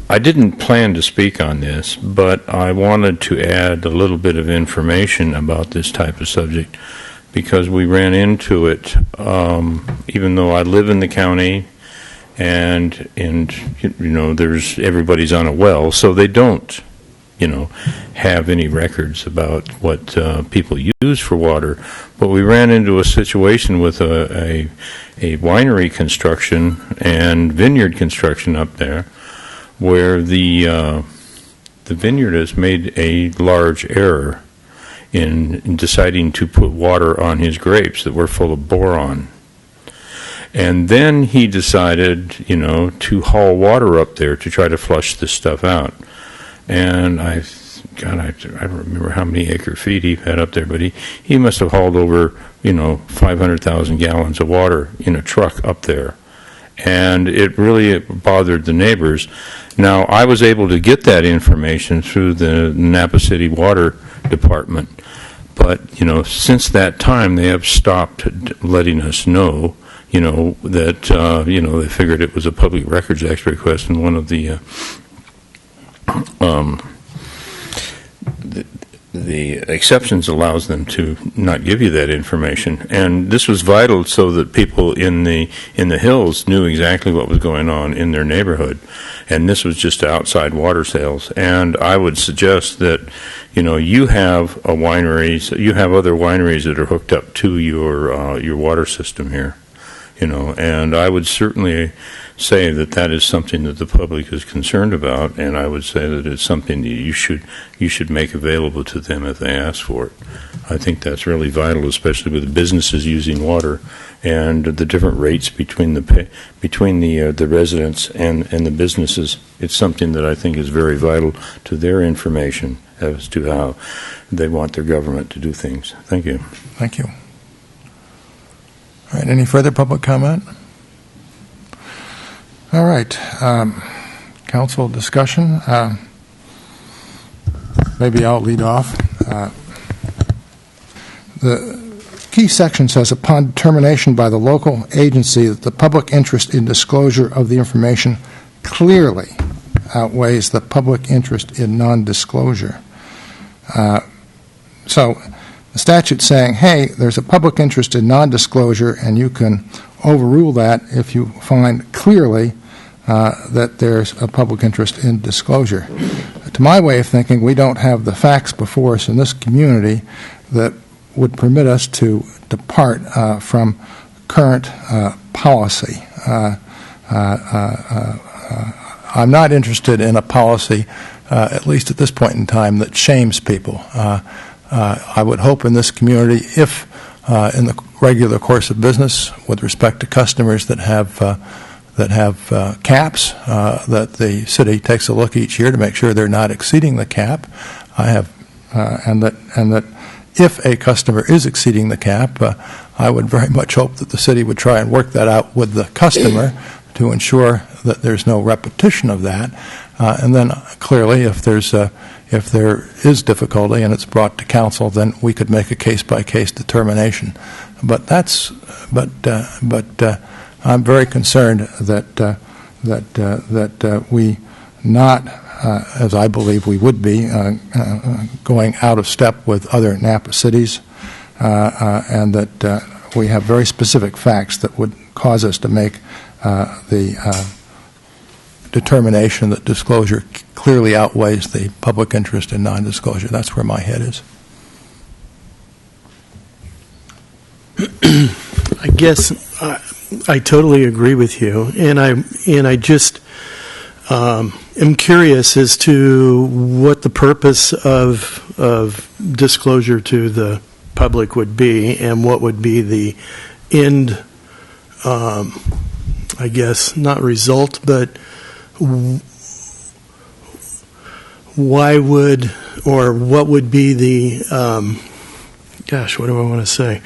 I didn't plan to speak on this, but I wanted to add a little bit of information about this type of subject because we ran into it, even though I live in the county and there's everybody's on a well, so they don't have any records about what people use for water. But we ran into a situation with a winery construction and vineyard construction up there where the vineyard has made a large error in deciding to put water on his grapes that were full of boron. And then he decided, to haul water up there to try to flush this stuff out. And I don't remember how many acre feet he had up there, but he must have hauled over, 500,000 gallons of water in a truck up there. And it really bothered the neighbors. Now, I was able to get that information through the Napa City Water Department, But, since that time, they have stopped letting us know, that, they figured it was a Public Records Act request, and one of the exceptions allows them to not give you that information. And this was vital so that people in the hills knew exactly what was going on in their neighborhood. And this was just outside water sales. And I would suggest that, you have you have other wineries that are hooked up to your water system here. And I would certainly say that is something that the public is concerned about, and I would say that it's something that you should make available to them if they ask for it. I think that's really vital, especially with businesses using water and the different rates between the residents and the businesses. It's something that I think is very vital to their information as to how they want their government to do things. Thank you. Thank you. All right, any further public comment? All right, council discussion. Maybe I'll lead off. The key section says, upon determination by the local agency that the public interest in disclosure of the information clearly outweighs the public interest in non-disclosure. So the statute's saying, hey, there's a public interest in non-disclosure, and you can overrule that if you find clearly that there's a public interest in disclosure. To my way of thinking, we don't have the facts before us in this community that would permit us to depart from current policy. I'm not interested in a policy, at least at this point in time, that shames people. I would hope in this community, if in the regular course of business with respect to customers that have caps, that the city takes a look each year to make sure they're not exceeding the cap. And that if a customer is exceeding the cap, I would very much hope that the city would try and work that out with the customer to ensure that there's no repetition of that. And then clearly, if there is difficulty and it's brought to council, then we could make a case-by-case determination. But I'm very concerned that we not, as I believe we would be, going out of step with other Napa cities, and that we have very specific facts that would cause us to make the determination that disclosure clearly outweighs the public interest in non-disclosure. That's where my head is. I guess I totally agree with you, and I just am curious as to what the purpose of disclosure to the public would be, and what would be the end. I guess not result, but why would, or what would be the what do I want to say?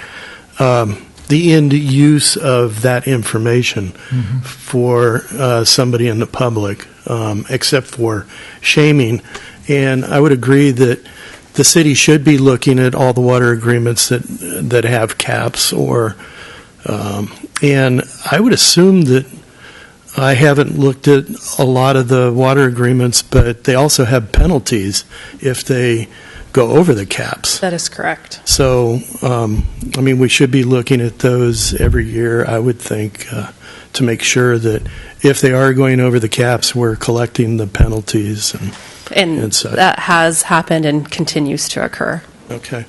The end use of that information for somebody in the public, except for shaming. And I would agree that the city should be looking at all the water agreements that have caps, or and I would assume that I haven't looked at a lot of the water agreements, but they also have penalties if they go over the caps. That is correct. So, we should be looking at those every year, I would think, to make sure that if they are going over the caps, we're collecting the penalties and such. That has happened and continues to occur. Okay.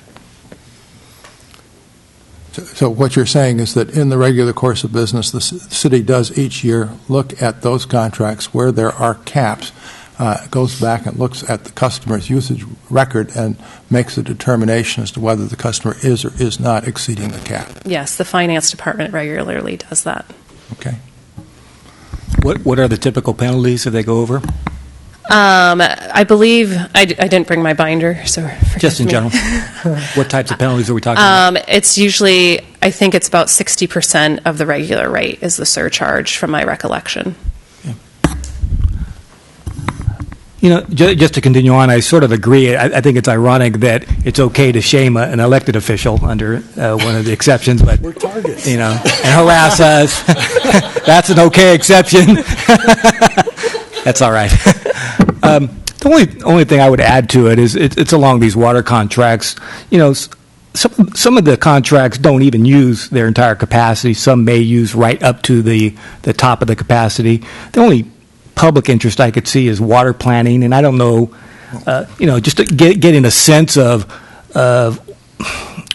So what you're saying is that in the regular course of business, the city does each year look at those contracts where there are caps, goes back and looks at the customer's usage record and makes a determination as to whether the customer is or is not exceeding the cap. Yes, the finance department regularly does that. Okay. What are the typical penalties if they go over? I believe I didn't bring my binder, so forgive Just in me. general. What types of penalties are we talking about? It's usually, I think it's about 60% of the regular rate is the surcharge, from my recollection. Just to continue on, I sort of agree. I think it's ironic that it's okay to shame an elected official under one of the exceptions, but We're targets. and harass us. That's an okay exception. That's all right. The only thing I would add to it is it's along these water contracts. Some of the contracts don't even use their entire capacity. Some may use right up to the top of the capacity. The only public interest I could see is water planning, and I don't know, just getting a sense of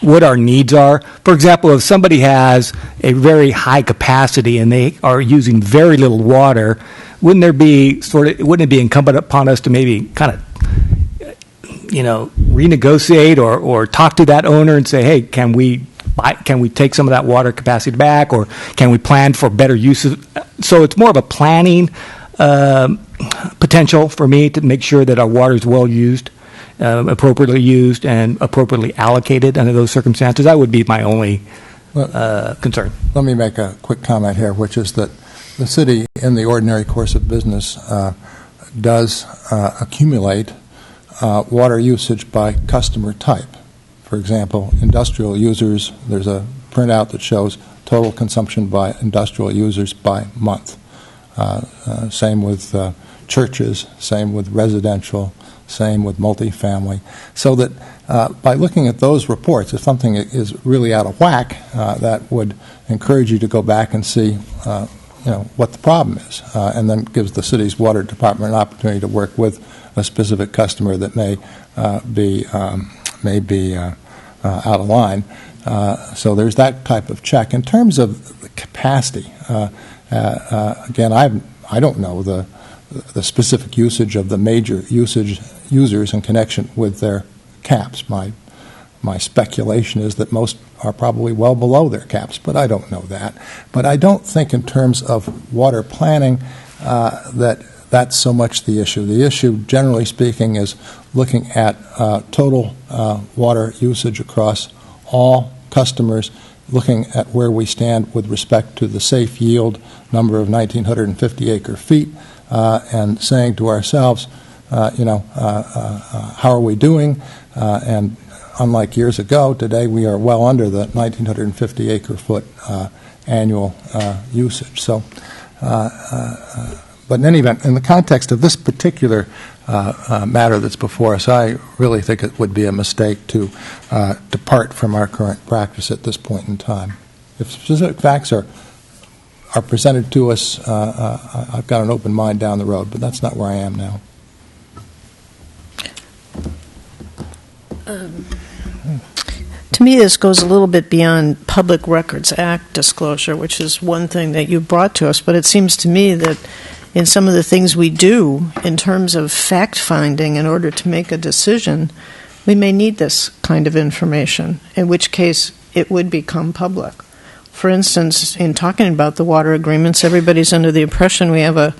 what our needs are. For example, if somebody has a very high capacity and they are using very little water, wouldn't it be incumbent upon us to maybe kind of renegotiate or talk to that owner and say, hey, can we take some of that water capacity back, or can we plan for better uses? So it's more of a planning potential for me to make sure that our water is well used, appropriately used, and appropriately allocated under those circumstances. That would be my only concern. Let me make a quick comment here, which is that the city, in the ordinary course of business, does accumulate water usage by customer type. For example, industrial users, there's a printout that shows total consumption by industrial users by month. Same with churches, same with residential, same with multifamily. So that by looking at those reports, if something is really out of whack, that would encourage you to go back and see what the problem is, and then gives the city's water department an opportunity to work with a specific customer that may be out of line. So there's that type of check. In terms of the capacity, again, I don't know the specific usage of the major users in connection with their caps. My speculation is that most are probably well below their caps, but I don't know that. But I don't think in terms of water planning that's so much the issue. The issue, generally speaking, is looking at total water usage across all customers, looking at where we stand with respect to the safe yield number of 1,950 acre-feet, and saying to ourselves, how are we doing? And unlike years ago, today we are well under the 1,950 acre-foot annual usage. So, but in any event, in the context of this particular matter that's before us, I really think it would be a mistake to depart from our current practice at this point in time. If specific facts are presented to us, I've got an open mind down the road, but that's not where I am now. To me, this goes a little bit beyond Public Records Act disclosure, which is one thing that you brought to us, but it seems to me that in some of the things we do in terms of fact-finding in order to make a decision, we may need this kind of information, in which case it would become public. For instance, in talking about the water agreements, everybody's under the impression we have a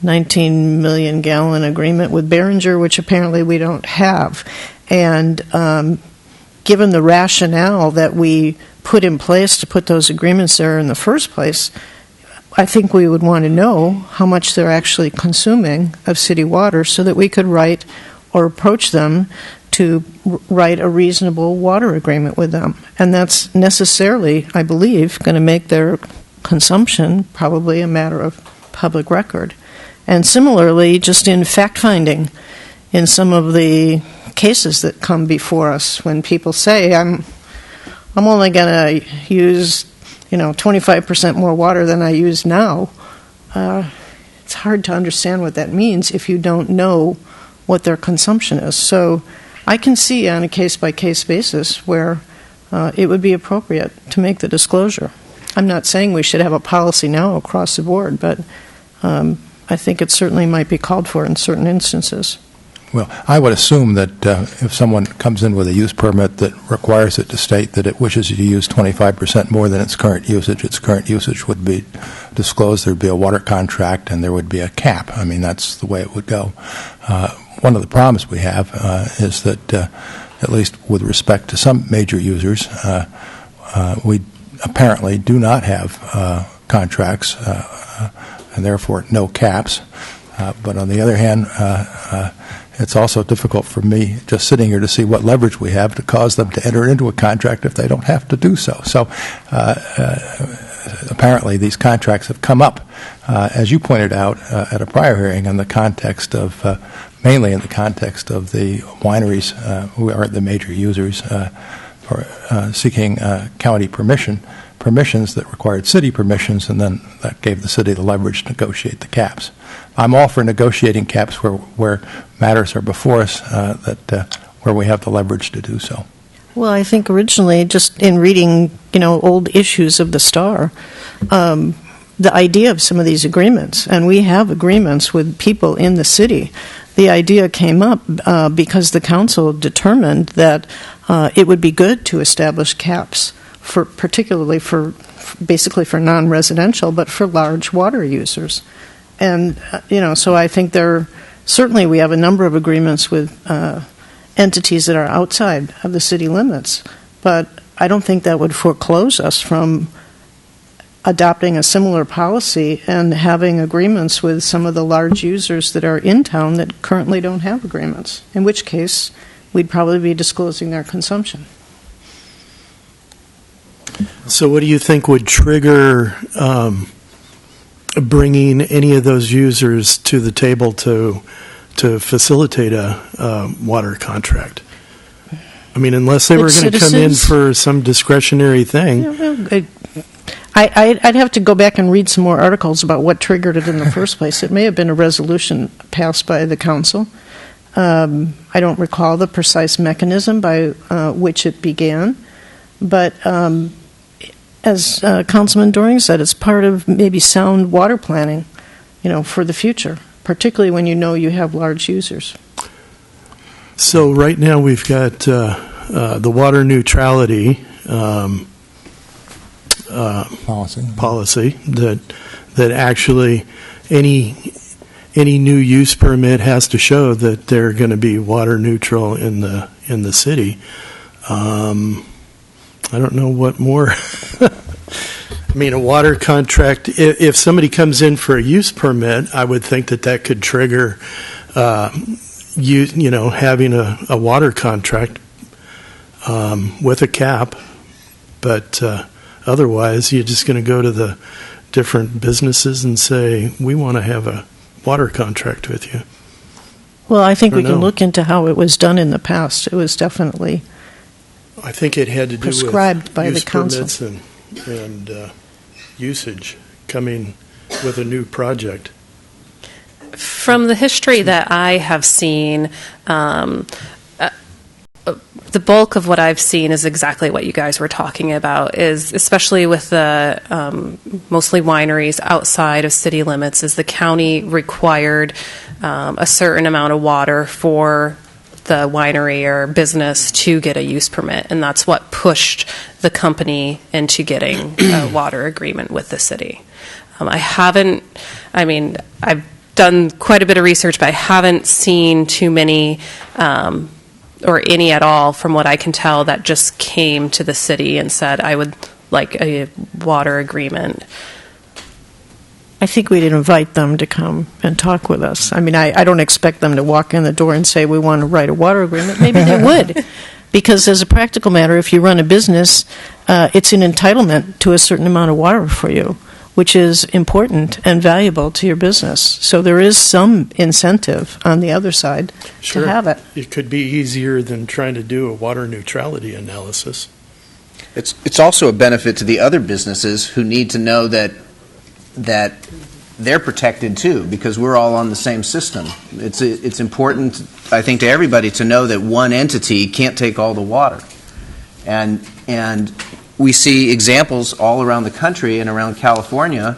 19 million gallon agreement with Behringer, which apparently we don't have. And given the rationale that we put in place to put those agreements there in the first place, I think we would want to know how much they're actually consuming of city water so that we could write or approach them to write a reasonable water agreement with them. And that's necessarily, I believe, going to make their consumption probably a matter of public record. And similarly, just in fact-finding, in some of the cases that come before us, when people say, I'm only going to use 25% more water than I use now, it's hard to understand what that means if you don't know what their consumption is. So I can see on a case-by-case basis where it would be appropriate to make the disclosure. I'm not saying we should have a policy now across the board, but I think it certainly might be called for in certain instances. Well, I would assume that if someone comes in with a use permit that requires it to state that it wishes to use 25% more than its current usage would be disclosed. There would be a water contract and there would be a cap. I mean, that's the way it would go. One of the problems we have is that, at least with respect to some major users, we apparently do not have contracts and therefore no caps. But on the other hand, it's also difficult for me just sitting here to see what leverage we have to cause them to enter into a contract if they don't have to do so. So apparently these contracts have come up, as you pointed out at a prior hearing, in the context of mainly in the context of the wineries who are the major users for seeking county permissions that required city permissions, and then that gave the city the leverage to negotiate the caps. I'm all for negotiating caps where matters are before us where we have the leverage to do so. Well, I think originally, just in reading, old issues of the Star, the idea of some of these agreements, and we have agreements with people in the city, the idea came up because the council determined that it would be good to establish caps, particularly for non-residential, but for large water users. And, so I think certainly we have a number of agreements with entities that are outside of the city limits, but I don't think that would foreclose us from adopting a similar policy and having agreements with some of the large users that are in town that currently don't have agreements, in which case we'd probably be disclosing their consumption. So what do you think would trigger bringing any of those users to the table to facilitate a water contract? I mean, unless they were going to come in for some discretionary thing. I'd have to go back and read some more articles about what triggered it in the first place. It may have been a resolution passed by the council. I don't recall the precise mechanism by which it began, but as Councilman Doring said, it's part of maybe sound water planning, for the future, particularly when you have large users. So right now we've got the water neutrality policy that actually any new use permit has to show that they're going to be water neutral in the city. I don't know what more. I mean, a water contract, if somebody comes in for a use permit, I would think that could trigger having a water contract with a cap, but otherwise you're just going to go to the different businesses and say, we want to have a water contract with you. Well, I think we can look into how it was done in the past. It was definitely I think it had to do prescribed by use the council permits and usage coming with a new project. From the history that I have seen, the bulk of what I've seen is exactly what you guys were talking about, is especially with the mostly wineries outside of city limits, is the county required a certain amount of water for the winery or business to get a use permit, and that's what pushed the company into getting a water agreement with the city. I've done quite a bit of research, but I haven't seen too many or any at all, from what I can tell, that just came to the city and said, I would like a water agreement. I think we'd invite them to come and talk with us. I mean, I don't expect them to walk in the door and say, we want to write a water agreement. Maybe they would. Because as a practical matter, if you run a business, it's an entitlement to a certain amount of water for you, which is important and valuable to your business. So there is some incentive on the other side to have it. It could be easier than trying to do a water neutrality analysis. It's also a benefit to the other businesses who need to know that they're protected too, because we're all on the same system. It's important, I think, to everybody to know that one entity can't take all the water. And we see examples all around the country and around California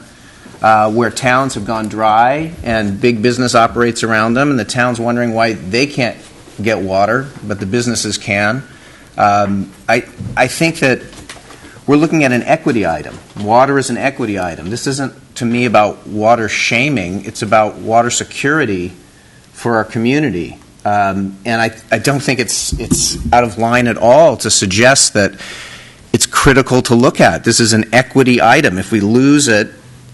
where towns have gone dry and big business operates around them, and the town's wondering why they can't get water, but the businesses can. I think that we're looking at an equity item. Water is an equity item. This isn't, to me, about water shaming. It's about water security for our community. And I don't think it's out of line at all to suggest that it's critical to look at. This is an equity item. If we lose it,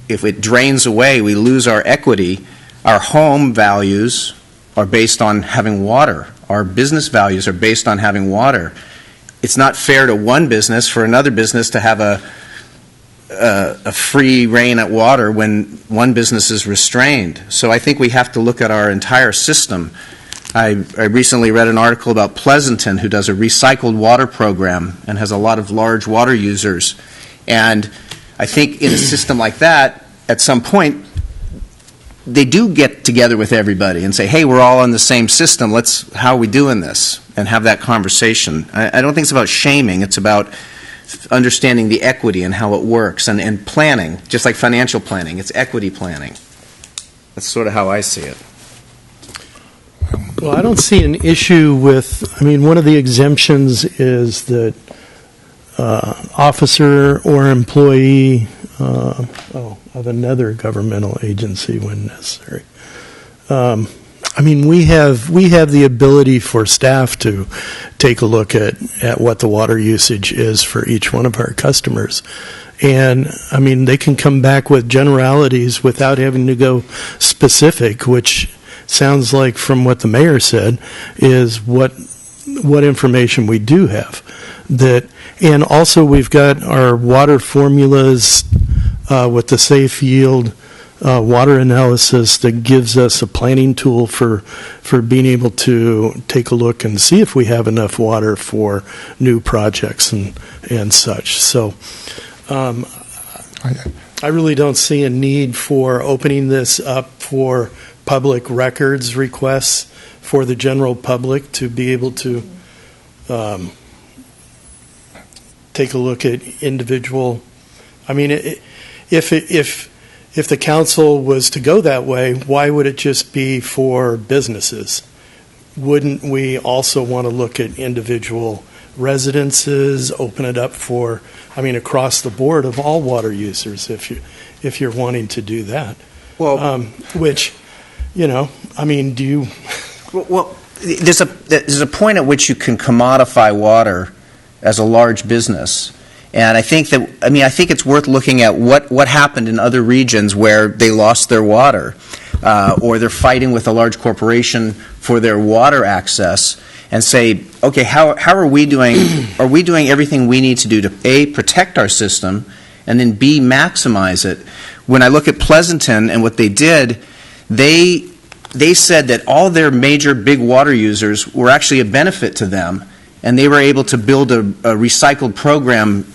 if it drains away, we lose our equity. Our home values are based on having water. Our business values are based on having water. It's not fair to one business for another business to have a free reign at water when one business is restrained. So I think we have to look at our entire system. I recently read an article about Pleasanton, who does a recycled water program and has a lot of large water users. And I think in a system like that, at some point, they do get together with everybody and say, hey, we're all on the same system. How are we doing this? And have that conversation. I don't think it's about shaming. It's about understanding the equity and how it works, and planning, just like financial planning. It's equity planning. That's sort of how I see it. Well, I don't see an issue with, one of the exemptions is that officer or employee of another governmental agency when necessary. We have the ability for staff to take a look at what the water usage is for each one of our customers. And, they can come back with generalities without having to go specific, which sounds like, from what the mayor said, is what information we do have. And also we've got our water formulas with the safe yield water analysis that gives us a planning tool for being able to take a look and see if we have enough water for new projects and such. So I really don't see a need for opening this up for public records requests for the general public to be able to take a look at individual. If the council was to go that way, why would it just be for businesses? Wouldn't we also want to look at individual residences, open it up for, across the board of all water users if you're wanting to do that? Well, do you? Well, there's a point at which you can commodify water as a large business. And I think it's worth looking at what happened in other regions where they lost their water, or they're fighting with a large corporation for their water access, and say, okay, how are we doing? Are we doing everything we need to do to A, protect our system, and then B, maximize it? When I look at Pleasanton and what they did, they said that all their major big water users were actually a benefit to them, and they were able to build a recycled program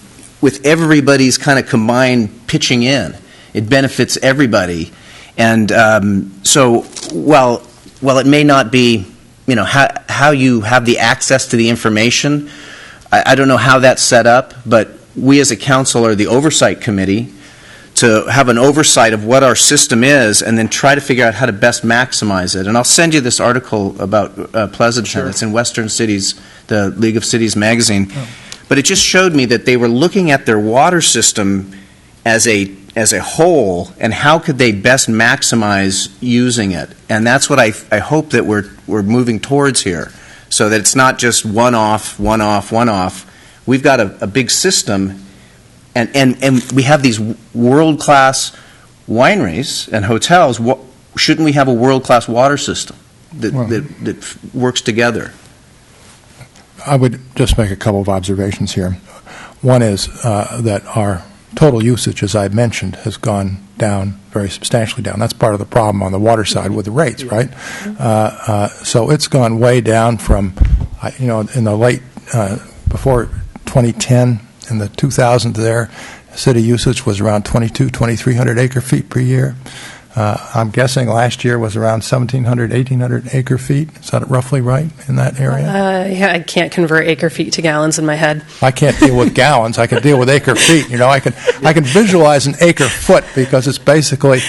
with everybody's kind of combined pitching in. It benefits everybody. And so while it may not be, how you have the access to the information, I don't know how that's set up, but we as a council are the oversight committee to have an oversight of what our system is and then try to figure out how to best maximize it. And I'll send you this article about Pleasanton. Sure. It's in Western Cities, the League of Cities magazine. Oh. But it just showed me that they were looking at their water system as a whole, and how could they best maximize using it. And that's what I hope that we're moving towards here, so that it's not just one-off. We've got a big system, and we have these world-class wineries and hotels. Shouldn't we have a world-class water system that works together? I would just make a couple of observations here. One is that our total usage, as I mentioned, has gone down very substantially down. That's part of the problem on the water side with the rates, right? So it's gone way down from, in the late, before 2010, in the 2000s there, city usage was around 2,300 acre feet per year. I'm guessing last year was around 1,700, 1,800 acre feet. Is that roughly right in that area? Yeah, I can't convert acre feet to gallons in my head. I can't deal with gallons. I can deal with acre feet. I can visualize an acre foot because it's basically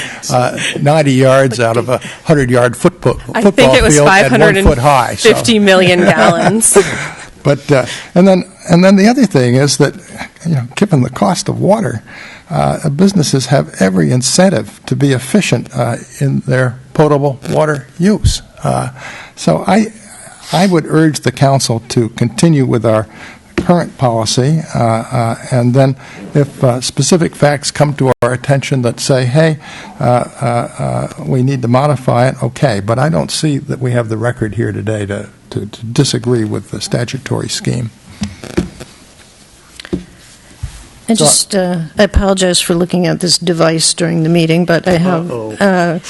90 yards out of a 100-yard football field at 1 foot high. 50 million gallons. But and then the other thing is that given the cost of water, businesses have every incentive to be efficient in their potable water use. So I would urge the council to continue with our current policy, and then if specific facts come to our attention that say, hey, we need to modify it, okay. But I don't see that we have the record here today to disagree with the statutory scheme. I apologize for looking at this device during the meeting, but I have an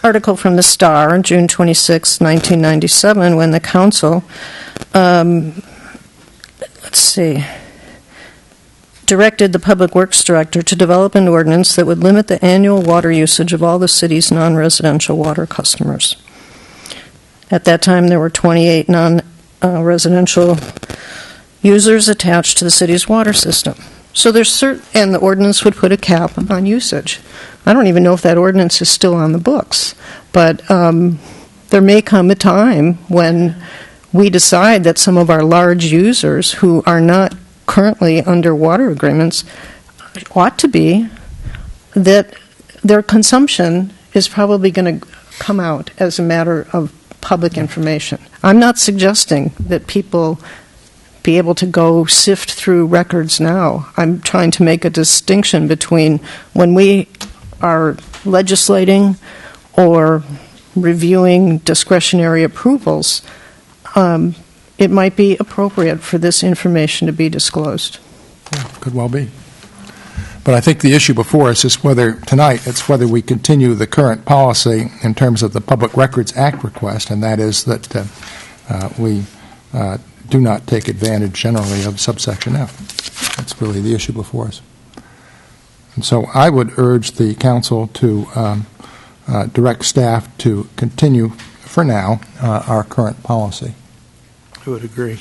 article from the Star on June 26, 1997, when the council, directed the Public Works Director to develop an ordinance that would limit the annual water usage of all the city's non-residential water customers. At that time, there were 28 non-residential users attached to the city's water system. So and the ordinance would put a cap on usage. I don't even know if that ordinance is still on the books, but there may come a time when we decide that some of our large users who are not currently under water agreements ought to be, that their consumption is probably going to come out as a matter of public information. I'm not suggesting that people be able to go sift through records now. I'm trying to make a distinction between when we are legislating or reviewing discretionary approvals, it might be appropriate for this information to be disclosed. Yeah, could well be. But I think the issue before us is whether we continue the current policy in terms of the Public Records Act request, and that is that we do not take advantage generally of subsection F. That's really the issue before us. And so I would urge the council to direct staff to continue, for now, our current policy. I would agree.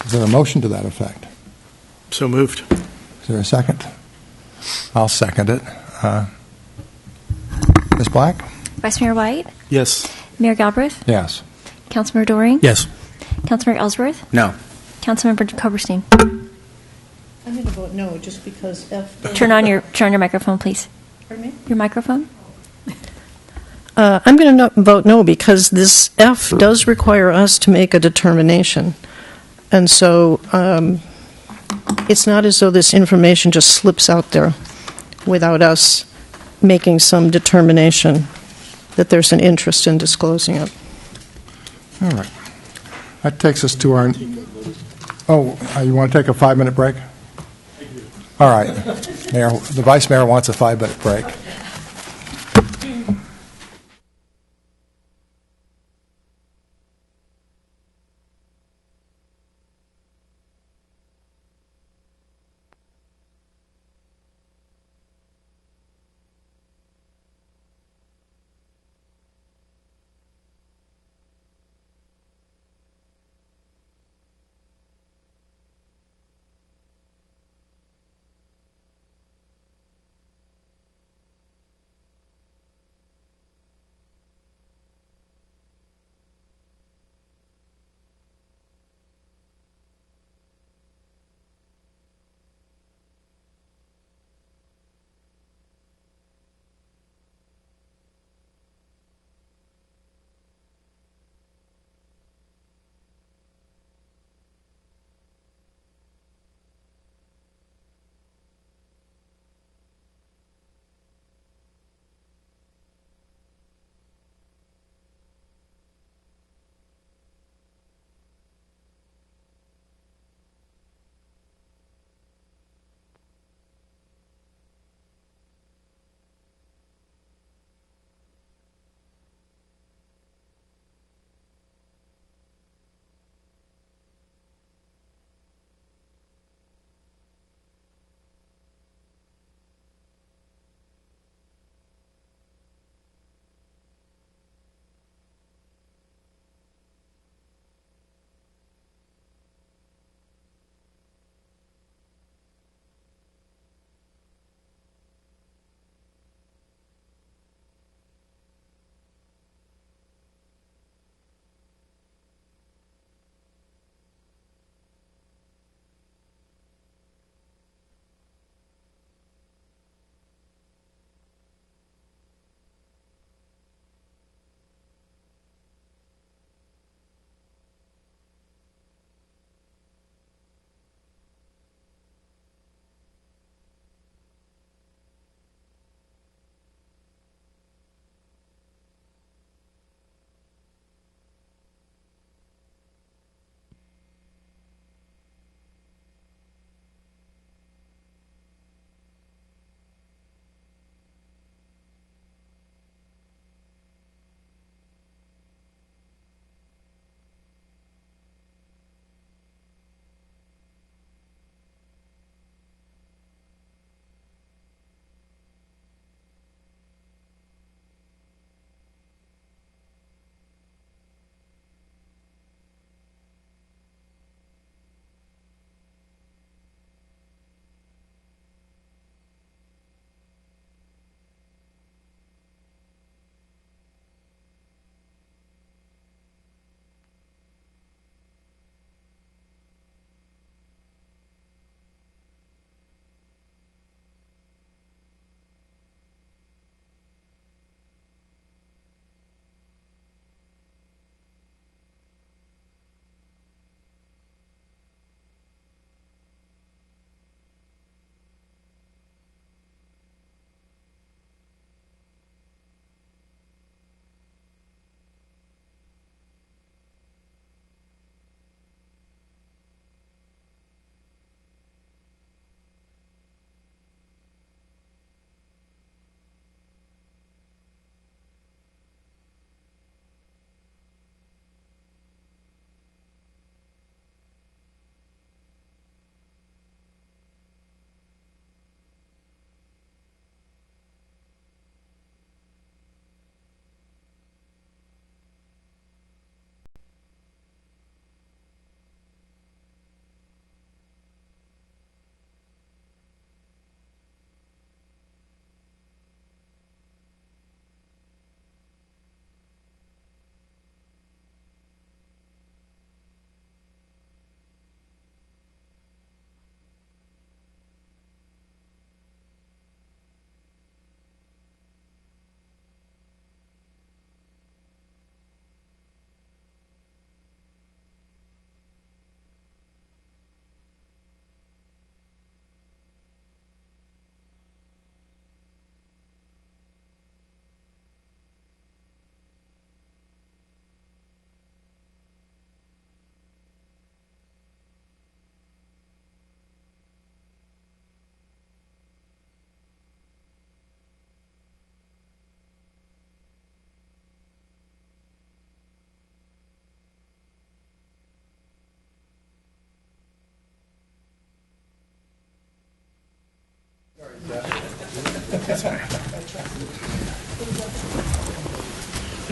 Is there a motion to that effect? So moved. Is there a second? I'll second it. Ms. Black? Vice Mayor White? Yes. Mayor Galbraith? Yes. Councilmember Doring? Yes. Councilmember Ellsworth? No. Councilmember Coberstein? I'm going to vote no, just because F... Turn on your microphone, please. Pardon me? Your microphone? I'm going to vote no because this F does require us to make a determination. And so it's not as though this information just slips out there without us making some determination that there's an interest in disclosing it. All right. That takes us to our... Oh, you want to take a 5-minute break? All right. Mayor, the Vice Mayor wants a 5-minute break.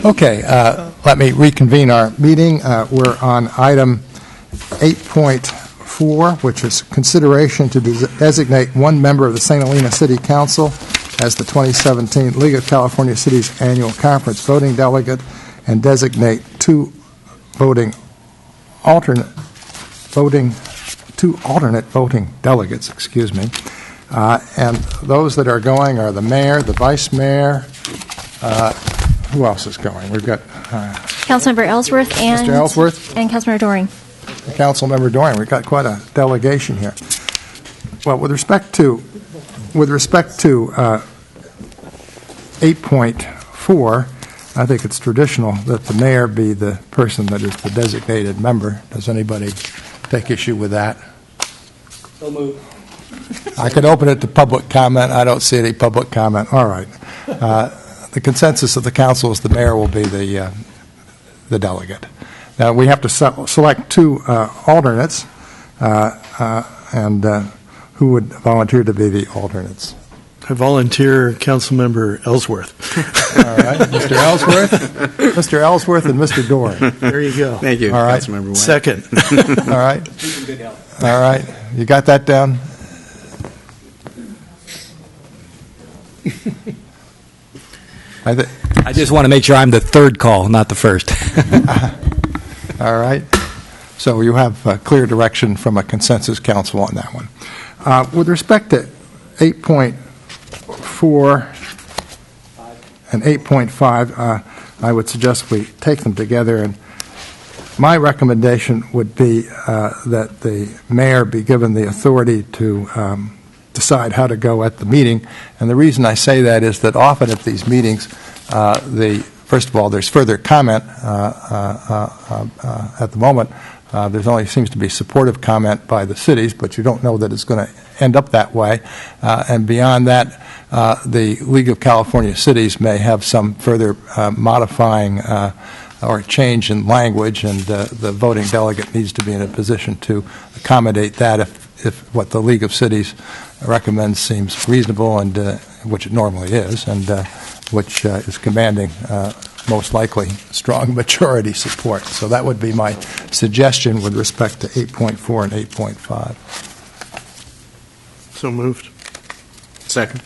Okay, let me reconvene our meeting. We're on item 8.4, which is consideration to designate one member of the St. Helena City Council as the 2017 League of California Cities Annual Conference voting delegate and designate two alternate voting delegates, and those that are going are the mayor, the vice mayor. Who else is going? We've got Councilmember Ellsworth and Mr. Ellsworth and Councilmember Doring. Councilmember Doring. We've got quite a delegation here. Well, with respect to 8.4, I think it's traditional that the mayor be the person that is the designated member. Does anybody take issue with that? So moved. I could open it to public comment. I don't see any public comment. All right. The consensus of the council is the mayor will be the delegate. Now, we have to select two alternates, and who would volunteer to be the alternates? I volunteer Councilmember Ellsworth. All right, Mr. Ellsworth and Mr. Doring. There you go. Thank you, All right. Councilmember White. Second. All right. All right. You got that down? I just want to make sure I'm the third call, not the first. All right. So you have clear direction from a consensus council on that one. With respect to 8.4 and 8.5, I would suggest we take them together, and my recommendation would be that the mayor be given the authority to decide how to go at the meeting. And the reason I say that is that often at these meetings, first of all, there's further comment at the moment. There's only seems to be supportive comment by the cities, but you don't know that it's going to end up that way. And beyond that, the League of California Cities may have some further modifying or change in language, and the voting delegate needs to be in a position to accommodate that if what the League of Cities recommends seems reasonable, and which it normally is, and which is commanding most likely strong majority support. So that would be my suggestion with respect to 8.4 and 8.5. So moved. Second.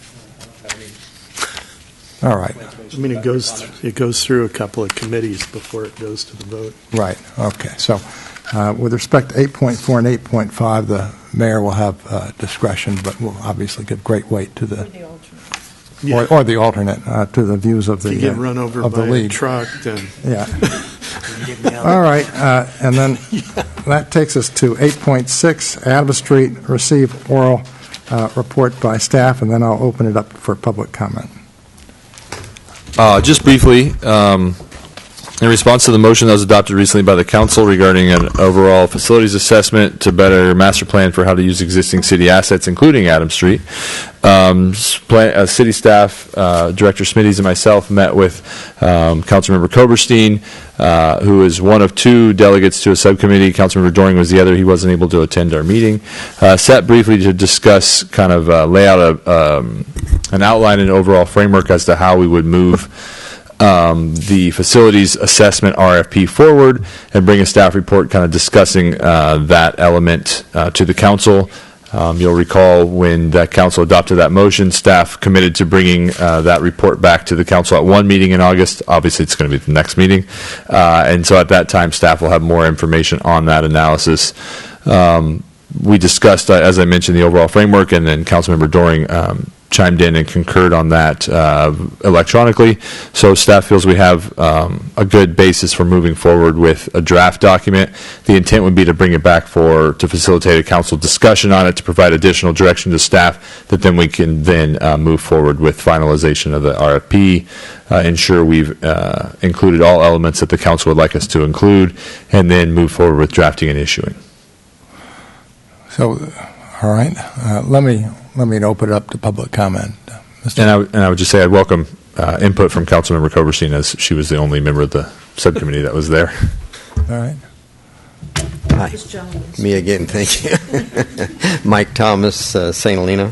All right. I mean, it goes through a couple of committees before it goes to the vote. Right. Okay. So with respect to 8.4 and 8.5, the mayor will have discretion, but will obviously give great weight to the or the alternate to the views of the If you get run over by league. a truck, then Yeah. All right, and then that takes us to 8.6, Adams Street, receive oral report by staff, and then I'll open it up for public comment. Just briefly, in response to the motion that was adopted recently by the council regarding an overall facilities assessment to better master plan for how to use existing city assets, including Adams Street, city staff, Director Smitty's and myself met with Councilmember Koberstein, who is one of two delegates to a subcommittee. Councilmember Doring was the other. He wasn't able to attend our meeting. Sat briefly to discuss, kind of lay out an outline and overall framework as to how we would move the facilities assessment RFP forward and bring a staff report kind of discussing that element to the council. You'll recall when that council adopted that motion, staff committed to bringing that report back to the council at one meeting in August. Obviously, it's going to be the next meeting. And so at that time, staff will have more information on that analysis. We discussed, as I mentioned, the overall framework, and then Councilmember Doring chimed in and concurred on that electronically. So staff feels we have a good basis for moving forward with a draft document. The intent would be to bring it back to facilitate a council discussion on it, to provide additional direction to staff, that then we can then move forward with finalization of the RFP, ensure we've included all elements that the council would like us to include, and then move forward with drafting and issuing. So, all right, let me open it up to public comment. And I would just say I'd welcome input from Councilmember Koberstein, as she was the only member of the subcommittee that was there. All right. Hi. Me again, thank you. Mike Thomas, St. Helena.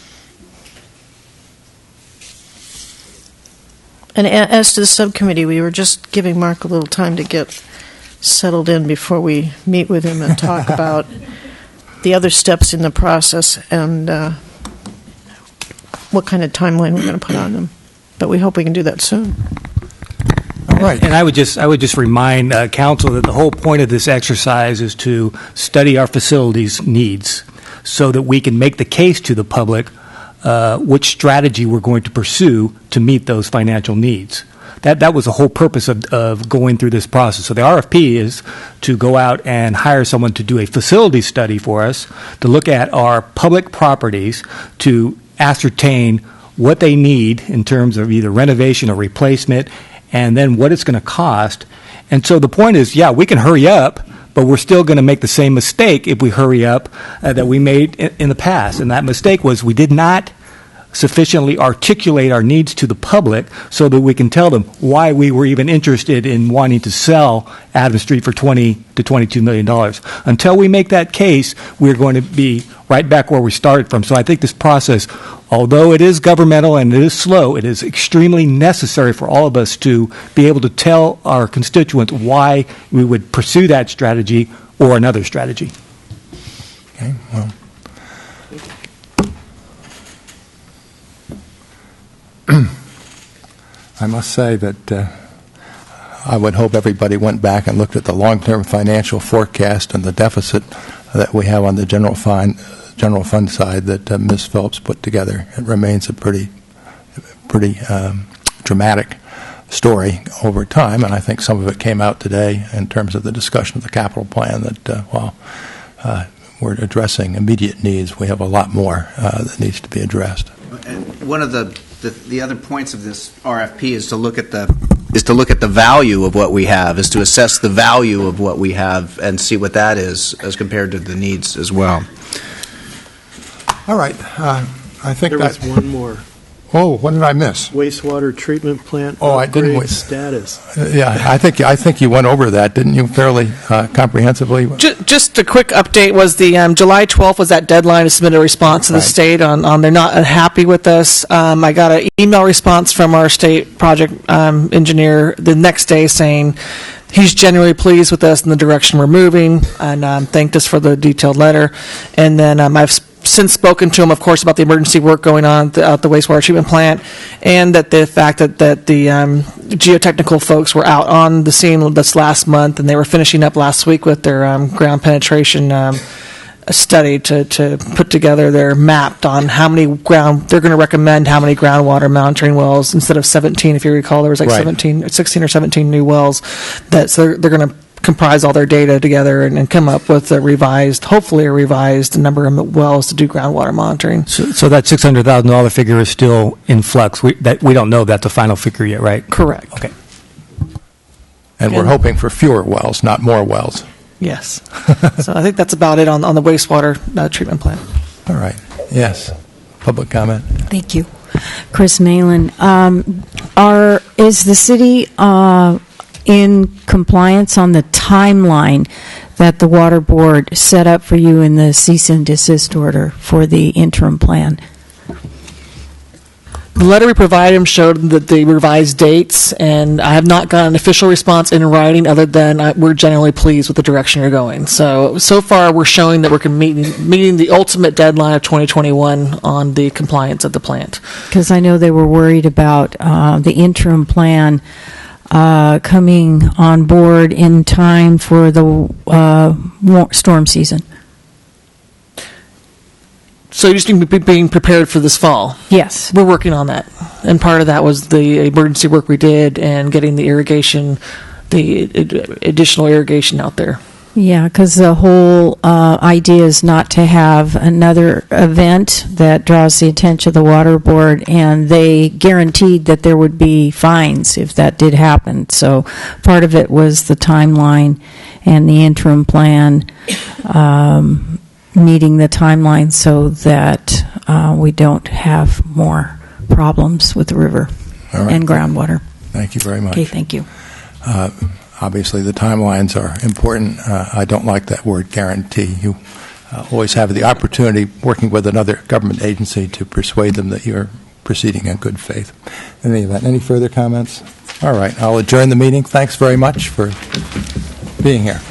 And as to the subcommittee, we were just giving Mark a little time to get settled in before we meet with him and talk about the other steps in the process and what kind of timeline we're going to put on them. But we hope we can do that soon. All right. And I would just remind council that the whole point of this exercise is to study our facilities needs so that we can make the case to the public which strategy we're going to pursue to meet those financial needs. That was the whole purpose of going through this process. So the RFP is to go out and hire someone to do a facility study for us, to look at our public properties, to ascertain what they need in terms of either renovation or replacement, and then what it's going to cost. And so the point is, yeah, we can hurry up, but we're still going to make the same mistake if we hurry up that we made in the past. And that mistake was we did not sufficiently articulate our needs to the public so that we can tell them why we were even interested in wanting to sell Adams Street for $20 to $22 million. Until we make that case, we're going to be right back where we started from. So I think this process, although it is governmental and it is slow, it is extremely necessary for all of us to be able to tell our constituents why we would pursue that strategy or another strategy. Okay, well. I must say that I would hope everybody went back and looked at the long-term financial forecast and the deficit that we have on the general fund side that Ms. Phillips put together. It remains a pretty dramatic story over time, and I think some of it came out today in terms of the discussion of the capital plan that while we're addressing immediate needs, we have a lot more that needs to be addressed. And one of the other points of this RFP is to look at the value of what we have, is to assess the value of what we have and see what that is as compared to the needs as well. All right. I think There was one more. Oh, what did I miss? Wastewater treatment plant I didn't. upgrade status. I think you went over that, didn't you, fairly comprehensively? Just a quick update was the July 12th was that deadline to submit a response to the state on they're not happy with us. I got an email response from our state project engineer the next day saying he's genuinely pleased with us and the direction we're moving, and thanked us for the detailed letter. And then I've since spoken to him, of course, about the emergency work going on at the wastewater treatment plant, and that the fact that the geotechnical folks were out on the scene this last month, and they were finishing up last week with their ground penetration study to put together their map on how many they're going to recommend how many groundwater monitoring wells instead of 17. If you recall, there was like 16 or 17 new wells so they're going to comprise all their data together and come up with hopefully a revised number of wells to do groundwater monitoring. So that $600,000 figure is still in flux. We don't know if that's the final figure yet, right? Correct. Okay. And we're hoping for fewer wells, not more wells. Yes. So I think that's about it on the wastewater treatment plant. All right. Yes. Public comment. Thank you. Chris Malin. Is the city in compliance on the timeline that the Water Board set up for you in the cease and desist order for the interim plan? The letter we provided him showed that the revised dates, and I have not gotten an official response in writing other than we're generally pleased with the direction you're going. So far we're showing that we're meeting the ultimate deadline of 2021 on the compliance of the plant. Because I know they were worried about the interim plan coming on board in time for the storm season. So you just need to be being prepared for this fall. Yes. We're working on that. And part of that was the emergency work we did and getting the irrigation, the additional irrigation out there. Yeah, because the whole idea is not to have another event that draws the attention of the Water Board, and they guaranteed that there would be fines if that did happen. So part of it was the timeline and the interim plan meeting the timeline so that we don't have more problems with the river and groundwater. Thank you very much. Okay, thank you. Obviously, the timelines are important. I don't like that word guarantee. You always have the opportunity, working with another government agency, to persuade them that you're proceeding in good faith. In any event, any further comments? All right, I'll adjourn the meeting. Thanks very much for being here.